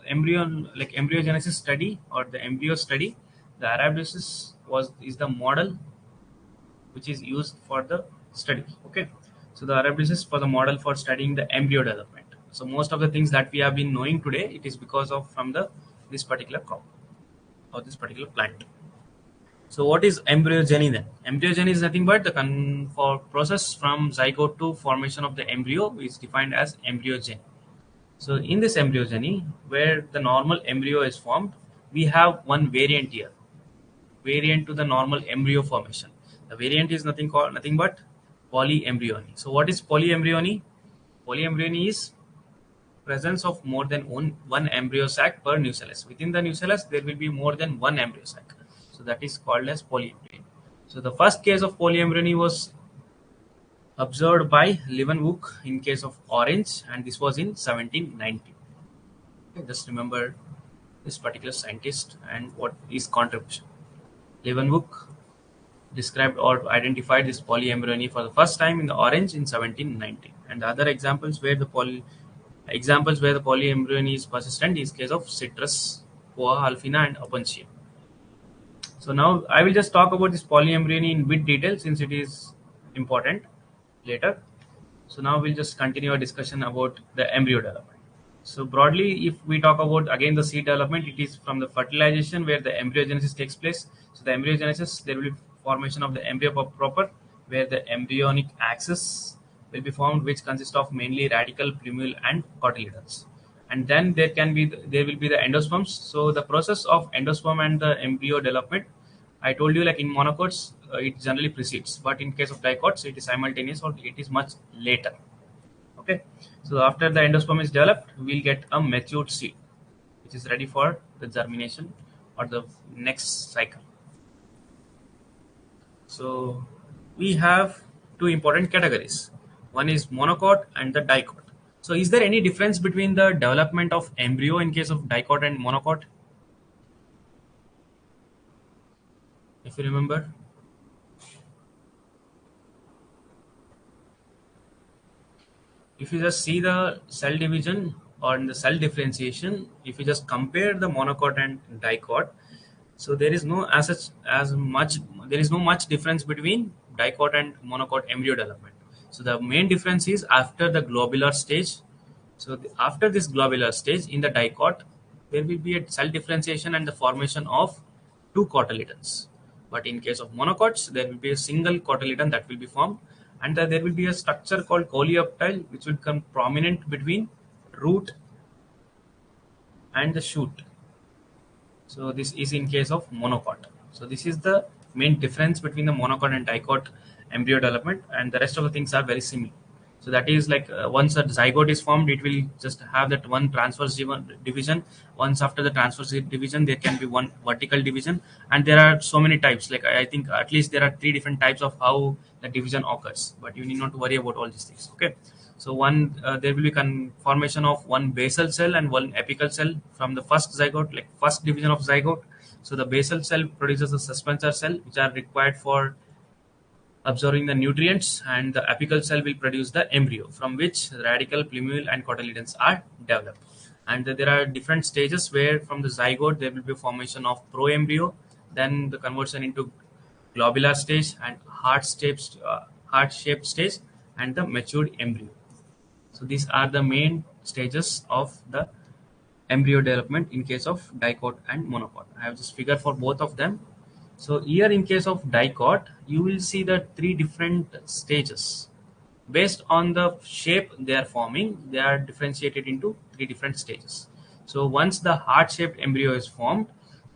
embryogenesis study or the embryo study, the Arabidopsis is the model which is used for the study. Okay, so the Arabidopsis for the model for studying the embryo development. So most of the things that we have been knowing today, it is because of from the this particular crop or this particular plant. So what is embryogeny then? Embryogeny is nothing but the for process from zygote to formation of the embryo is defined as embryogeny. So in this embryogeny, where the normal embryo is formed, we have one variant here, variant to the normal embryo formation. The variant is nothing but polyembryony. So what is polyembryony? Polyembryony is presence of more than one embryo sac per nucellus. Within the nucellus, there will be more than one embryo sac. So that is called as polyembryony. So the first case of polyembryony was observed by Leeuwenhoek in case of orange, and this was in 1790. Okay, just remember this particular scientist and what his contribution. Leeuwenhoek described or identified this polyembryony for the first time in the orange in 1790. And the other examples where the polyembryony is persistent is case of citrus, poa alfina, and opuntia. So now I will just talk about this polyembryony in bit detail since it is important later. So now we'll just continue our discussion about the embryo development. So broadly, if we talk about again the seed development, it is from the fertilization where the embryogenesis takes place. So the embryogenesis, there will be formation of the embryo proper, where the embryonic axis will be formed, which consists of mainly radical, plumule, and cotyledons. And then there will be the endosperms. So the process of endosperm and the embryo development, I told you like in monocots, it generally precedes, but in case of dicots, it is simultaneous or it is much later. Okay, so after the endosperm is developed, we'll get a matured seed, which is ready for the germination or the next cycle. So we have two important categories. One is monocot and the dicot. So is there any difference between the development of embryo in case of dicot and monocot? If you remember, if you just see the cell division or in the cell differentiation, if you just compare the monocot and dicot, so there is no much difference between dicot and monocot embryo development. So the main difference is after the globular stage. So after this globular stage in the dicot, there will be a cell differentiation and the formation of two cotyledons. But in case of monocots, there will be a single cotyledon that will be formed, and there will be a structure called coleoptile, which will become prominent between root and the shoot. So this is in case of monocot. So this is the main difference between the monocot and dicot embryo development, and the rest of the things are very similar. So that is like once a zygote is formed, it will just have that one transverse division. Once after the transverse division, there can be one vertical division, and there are so many types. Like I think at least there are 3 different types of how the division occurs. But you need not to worry about all these things. Okay. So one there will be formation of one basal cell and one apical cell from the first zygote, like first division of zygote. So the basal cell produces a suspensor cell, which are required for absorbing the nutrients, and the apical cell will produce the embryo from which the radical, plumule, and cotyledons are developed. And there are different stages where from the zygote there will be formation of proembryo, then the conversion into globular stage and heart-shaped stage, and the matured embryo. So these are the main stages of the embryo development in case of dicot and monocot. I have just figure for both of them. So here in case of dicot, you will see the 3 different stages. Based on the shape they are forming, they are differentiated into 3 different stages. So once the heart-shaped embryo is formed,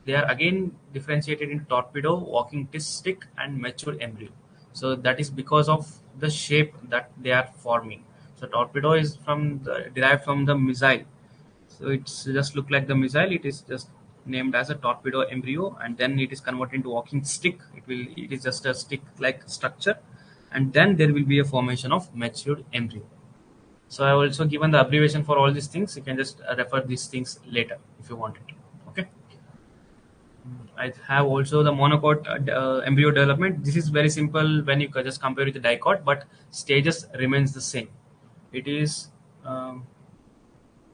they are again differentiated into torpedo, walking stick, and mature embryo. So that is because of the shape that they are forming. So torpedo is derived from the missile. So it's just look like the missile. It is just named as a torpedo embryo, and then it is converted into walking stick. It is just a stick-like structure, and then there will be a formation of matured embryo. So I have also given the abbreviation for all these things. You can just refer these things later if you want it. Okay. I have also the monocot embryo development. This is very simple when you just compare with the dicot, but stages remains the same. It is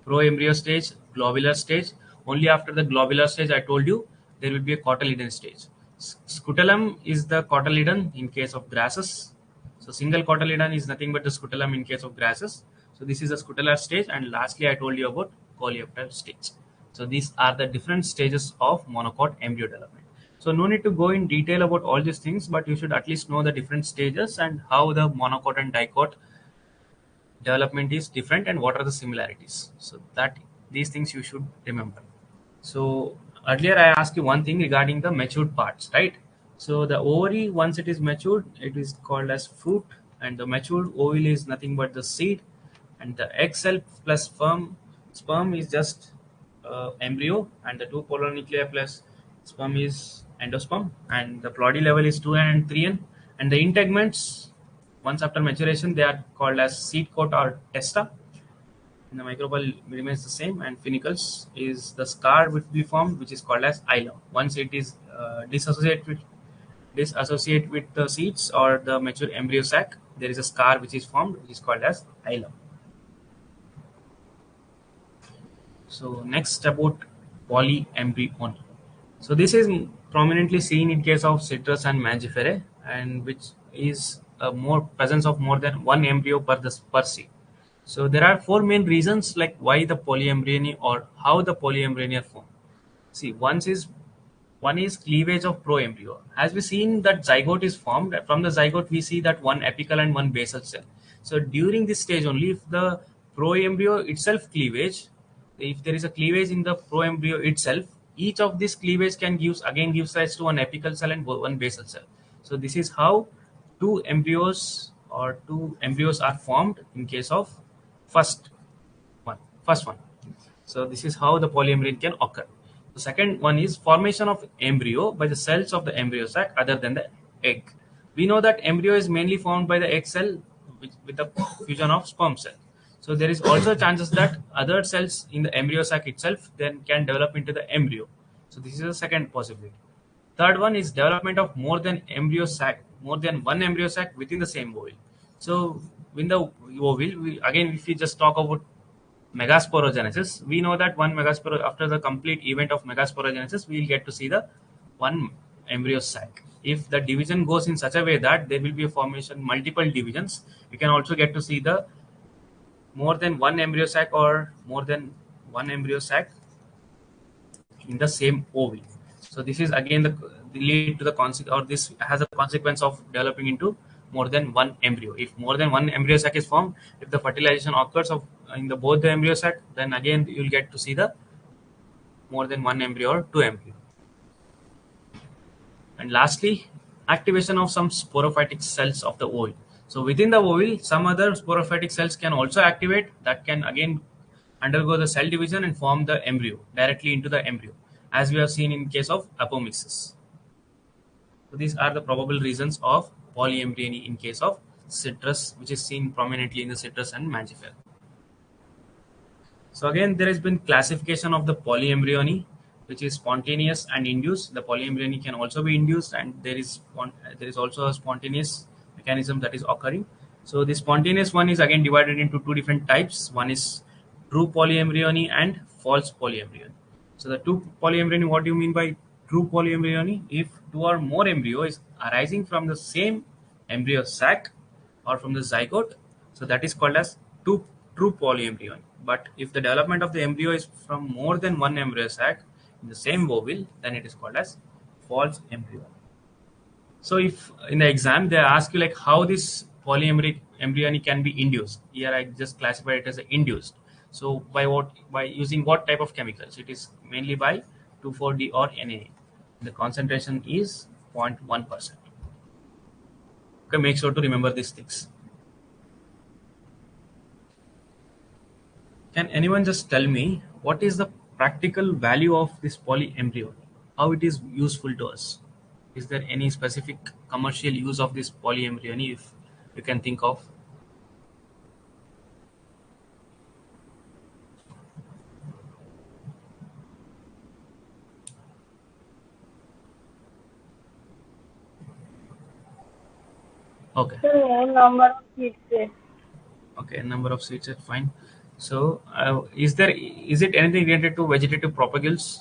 pro-embryo stage, globular stage. Only after the globular stage, I told you, there will be a cotyledon stage. Scutellum is the cotyledon in case of grasses. So single cotyledon is nothing but the scutellum in case of grasses. So this is a scutellar stage, and lastly I told you about coleoptile stage. So these are the different stages of monocot embryo development. So no need to go in detail about all these things, but you should at least know the different stages and how the monocot and dicot development is different and what are the similarities. So that these things you should remember. So earlier I asked you one thing regarding the matured parts, right? So the ovary, once it is matured, it is called as fruit, and the matured ovule is nothing but the seed, and the egg cell plus sperm is just embryo, and the 2 polar nuclei plus sperm is endosperm, and the plody level is 2n and 3n, and the integments once after maturation they are called as seed coat or testa. And the microbial remains the same, and finicles is the scar which will be formed, which is called as hilum. Once it is disassociate with the seeds or the mature embryo sac, there is a scar which is formed, which is called as hilum. So next about polyembryony. So this is prominently seen in case of citrus and mangiferae, and which is a more presence of more than one embryo per seed. So there are 4 main reasons like why the polyembryony or how the polyembryony are formed. See, one is cleavage of proembryo. As we seen that zygote is formed, from the zygote we see that one apical and one basal cell. So during this stage only, if the proembryo itself cleavage, if there is a cleavage in the proembryo itself, each of these cleavage can gives rise to one apical cell and one basal cell. So this is how two embryos are formed in case of first one. So this is how the polyembryony can occur. The second one is formation of embryo by the cells of the embryo sac other than the egg. We know that embryo is mainly formed by the egg cell with the fusion of sperm cell. So there is also chances that other cells in the embryo sac itself then can develop into the embryo. So this is the second possibility. Third one is development of more than one embryo sac within the same ovule. So in the ovule, if we just talk about megasporogenesis, we know that after the complete event of megasporogenesis, we will get to see the one embryo sac. if the division goes in such a way that there will be a formation multiple divisions, you can also get to see the more than one embryo sac or more than one embryo sac in the same oval. So this is again the lead to the consequence, or this has a consequence of developing into more than one embryo. If more than one embryo sac is formed, if the fertilization occurs of in the both the embryo sac, then again you'll get to see the more than one embryo or two embryo. And lastly, activation of some sporophytic cells of the oval. So within the oval, some other sporophytic cells can also activate, that can again undergo the cell division and form the embryo directly into the embryo, as we have seen in case of apomixis. So these are the probable reasons of polyembryony in case of citrus, which is seen prominently in the citrus and mangifera. So again, there has been classification of the polyembryony, which is spontaneous and induced. The polyembryony can also be induced, and there is also a spontaneous mechanism that is occurring. So the spontaneous one is again divided into two different types. One is true polyembryony and false polyembryony. So the true polyembryony, what do you mean by true polyembryony? If two or more embryo is arising from the same embryo sac or from the zygote, so that is called as true polyembryony. But if the development of the embryo is from more than one embryo sac in the same oval, then it is called as false embryo. So if in the exam they ask you like how this polyembryony can be induced, here I just classify it as induced. So by using what type of chemicals? It is mainly by 2,4-D or NA. The concentration is 0.1%. Okay, make sure to remember these things. Can anyone just tell me what is the practical value of this polyembryo? How it is useful to us? Is there any specific commercial use of this polyembryony if you can think of? Okay. Number of seeds. Okay, number of seeds is fine. So is it anything related to vegetative propagules?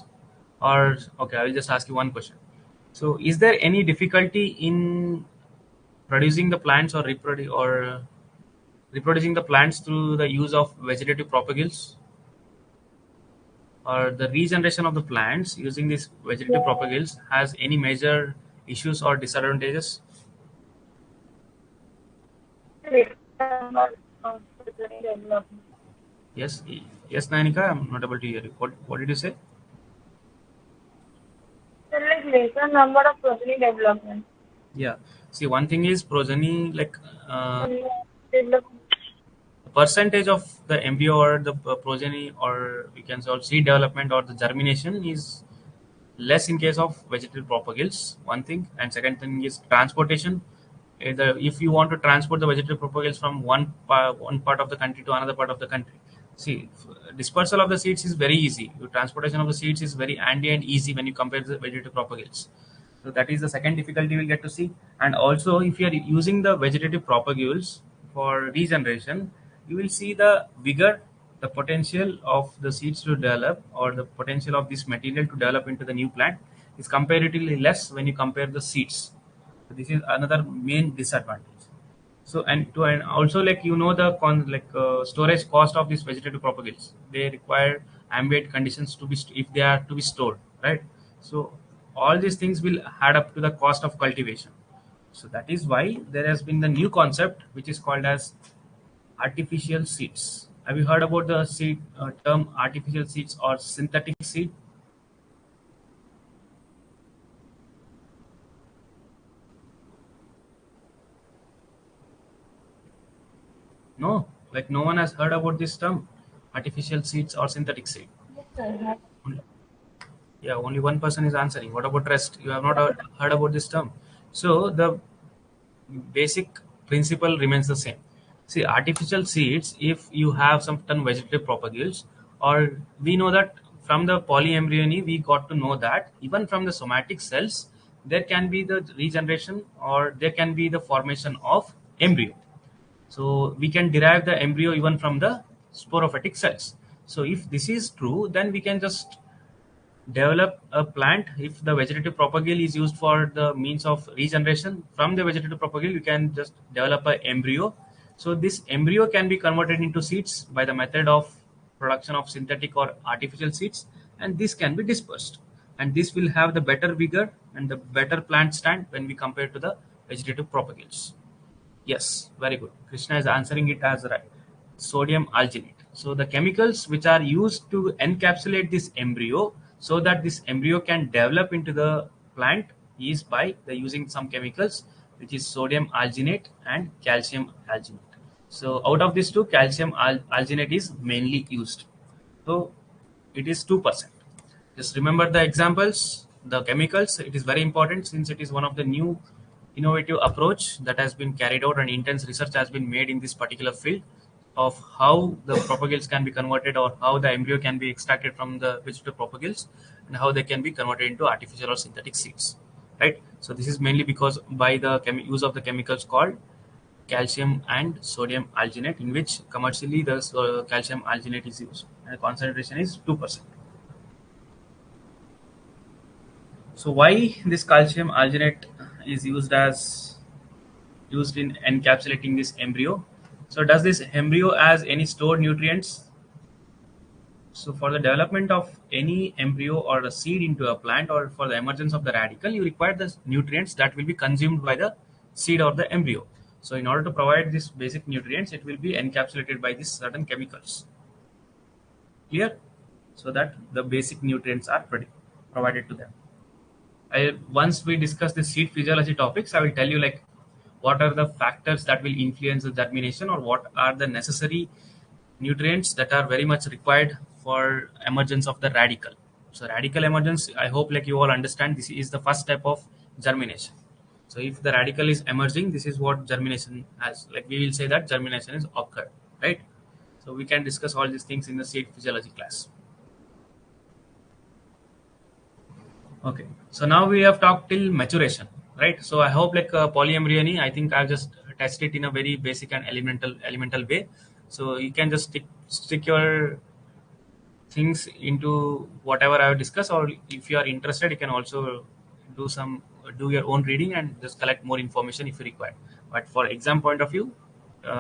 Or okay, I will just ask you one question. So is there any difficulty in producing the plants or reproducing the plants through the use of vegetative propagules, or the regeneration of the plants using these vegetative propagules has any major issues or disadvantages? Yes, yes, Nayanika, I'm not able to hear you. What did you say? Like lesser number of progeny development. Yeah. See, one thing is progeny, like Development. percentage of the embryo or the progeny, or we can say seed development or the germination is less in case of vegetative propagules, one thing. And second thing is transportation. If you want to transport the vegetative propagules from one part of the country to another part of the country, see, dispersal of the seeds is very easy. The transportation of the seeds is very handy and easy when you compare the vegetative propagules. So that is the second difficulty we'll get to see. And also, if you are using the vegetative propagules for regeneration, you will see the vigor, the potential of the seeds to develop, or the potential of this material to develop into the new plant is comparatively less when you compare the seeds. So this is another main disadvantage. So and also, like, the storage cost of these vegetative propagules, they require ambient conditions to be if they are to be stored, right? So all these things will add up to the cost of cultivation. So that is why there has been the new concept which is called as artificial seeds. Have you heard about the term artificial seeds or synthetic seed? No, like no one has heard about this term, artificial seeds or synthetic seed. Yeah, only one person is answering. What about rest? You have not heard about this term. So the basic principle remains the same. See, artificial seeds, if you have some vegetative propagules, or we know that from the polyembryony, we got to know that even from the somatic cells, there can be the regeneration or there can be the formation of embryo. So we can derive the embryo even from the sporophytic cells. So if this is true, then we can just develop a plant. If the vegetative propagule is used for the means of regeneration, from the vegetative propagule you can just develop an embryo. So this embryo can be converted into seeds by the method of production of synthetic or artificial seeds, and this can be dispersed, and this will have the better vigor and the better plant stand when we compare to the vegetative propagules. Yes, very good. Krishna is answering it as right. Sodium alginate. So the chemicals which are used to encapsulate this embryo so that this embryo can develop into the plant is by the using some chemicals which is sodium alginate and calcium alginate. So out of these two, calcium alginate is mainly used. So it is 2%. Just remember the examples, the chemicals. It is very important since it is one of the new innovative approach that has been carried out, and intense research has been made in this particular field of how the propagules can be converted, or how the embryo can be extracted from the vegetative propagules, and how they can be converted into artificial or synthetic seeds. Right. So this is mainly because by the use of the chemicals called calcium and sodium alginate, in which commercially the calcium alginate is used, and the concentration is 2%. So why this calcium alginate is used in encapsulating this embryo? So does this embryo has any stored nutrients? So for the development of any embryo or a seed into a plant, or for the emergence of the radicle, you require the nutrients that will be consumed by the seed or the embryo. So in order to provide these basic nutrients, it will be encapsulated by these certain chemicals. Clear? So that the basic nutrients are provided to them. Once we discuss the seed physiology topics, I will tell you like what are the factors that will influence the germination, or what are the necessary nutrients that are very much required for emergence of the radicle. So radical emergence, I hope like you all understand, this is the first step of germination. So if the radicle is emerging, this is what germination has. Like we will say that germination is occurred, right? So we can discuss all these things in the seed physiology class. Okay, so now we have talked till maturation, right? So I hope like polyembryony, I think I'll just test it in a very basic and elemental way. So you can just stick your things into whatever I have discussed, or if you are interested, you can also do your own reading and just collect more information if you require. But for exam point of view,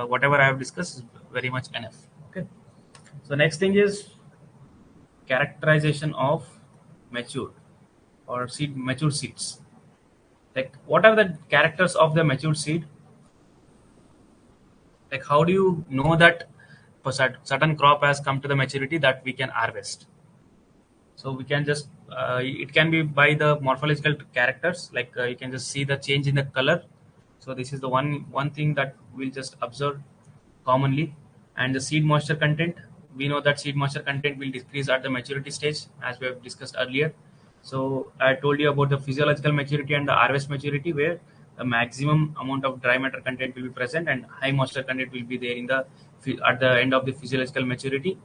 whatever I have discussed is very much enough. Okay. So next thing is characterization of matured or mature seeds. Like what are the characters of the mature seed? Like how do you know that a certain crop has come to the maturity that we can harvest? So we can just it can be by the morphological characters, like you can just see the change in the color. So this is the one thing that we'll just observe commonly. And the seed moisture content, we know that seed moisture content will decrease at the maturity stage, as we have discussed earlier. So I told you about the physiological maturity and the harvest maturity, where the maximum amount of dry matter content will be present and high moisture content will be there in the at the end of the physiological maturity.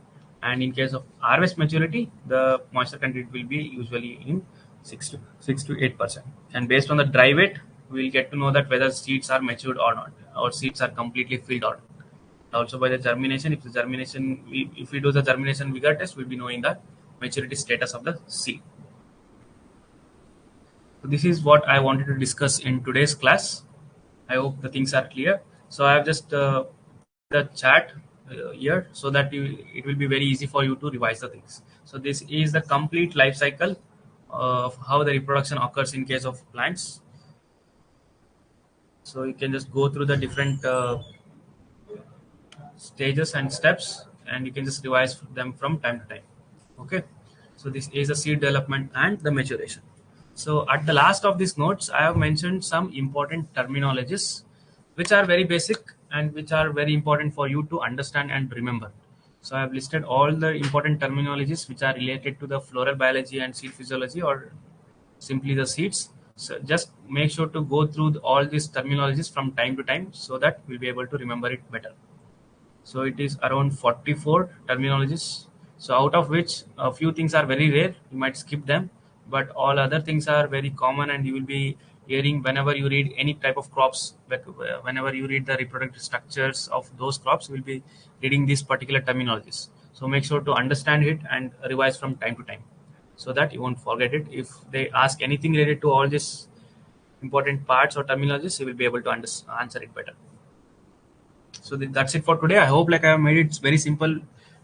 And in case of harvest maturity, the moisture content will be usually in 6 to 8%. And based on the dry weight, we will get to know that whether seeds are matured or not, or seeds are completely filled or not. Also by the germination, if we do the germination vigor test, we'll be knowing the maturity status of the seed. So this is what I wanted to discuss in today's class. I hope the things are clear. So I have just the chat here so that it will be very easy for you to revise the things. So this is the complete life cycle of how the reproduction occurs in case of plants. So you can just go through the different stages and steps, and you can just revise them from time to time. Okay, so this is the seed development and the maturation. So at the last of these notes, I have mentioned some important terminologies which are very basic and which are very important for you to understand and remember. So I have listed all the important terminologies which are related to the floral biology and seed physiology, or simply the seeds. So just make sure to go through all these terminologies from time to time so that we'll be able to remember it better. So it is around 44 terminologies. So out of which a few things are very rare, you might skip them, but all other things are very common, and you will be hearing whenever you read any type of crops. Whenever you read the reproductive structures of those crops, you will be reading these particular terminologies. So make sure to understand it and revise from time to time. so that you won't forget it. If they ask anything related to all these important parts or terminologies, you will be able to answer it better. So that's it for today. I hope like I have made it very simple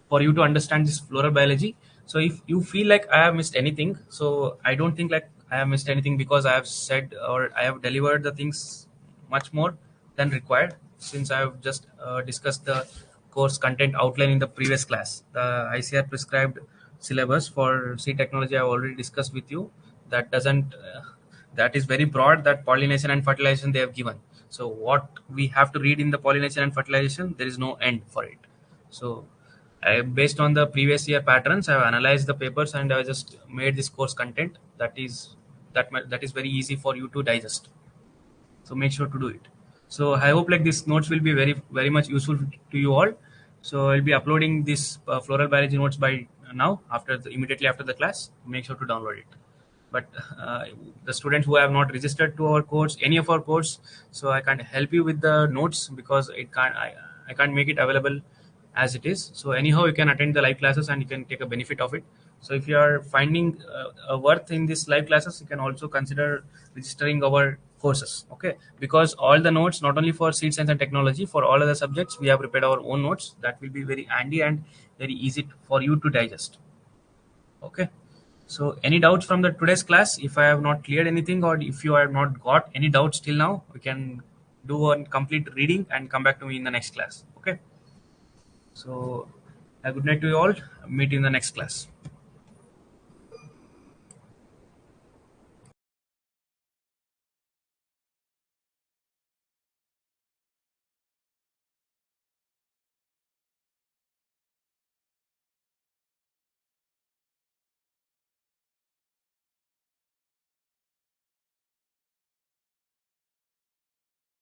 for you to understand this floral biology. So if you feel like I have missed anything, so I don't think like I have missed anything, because I have said or I have delivered the things much more than required, since I have just discussed the course content outline in the previous class. The ICAR prescribed syllabus for seed technology I have already discussed with you. That doesn't that is very broad, that pollination and fertilization they have given. So what we have to read in the pollination and fertilization, there is no end for it. So based on the previous year patterns, I have analyzed the papers and I just made this course content that is very easy for you to digest. So make sure to do it. So I hope like these notes will be very much useful to you all. So I'll be uploading this floral biology notes by now, immediately after the class. Make sure to download it. But the students who have not registered to our course, any of our course, so I can't help you with the notes, because I can't make it available as it is. So anyhow, you can attend the live classes and you can take a benefit of it. So if you are finding a worth in these live classes, you can also consider registering our courses. Okay, because all the notes, not only for seed science and technology, for all other subjects, we have prepared our own notes that will be very handy and very easy for you to digest. Okay. So any doubts from the today's class? If I have not cleared anything, or if you have not got any doubts till now, we can do a complete reading and come back to me in the next class. Okay. So a good night to you all. Meet you in the next class.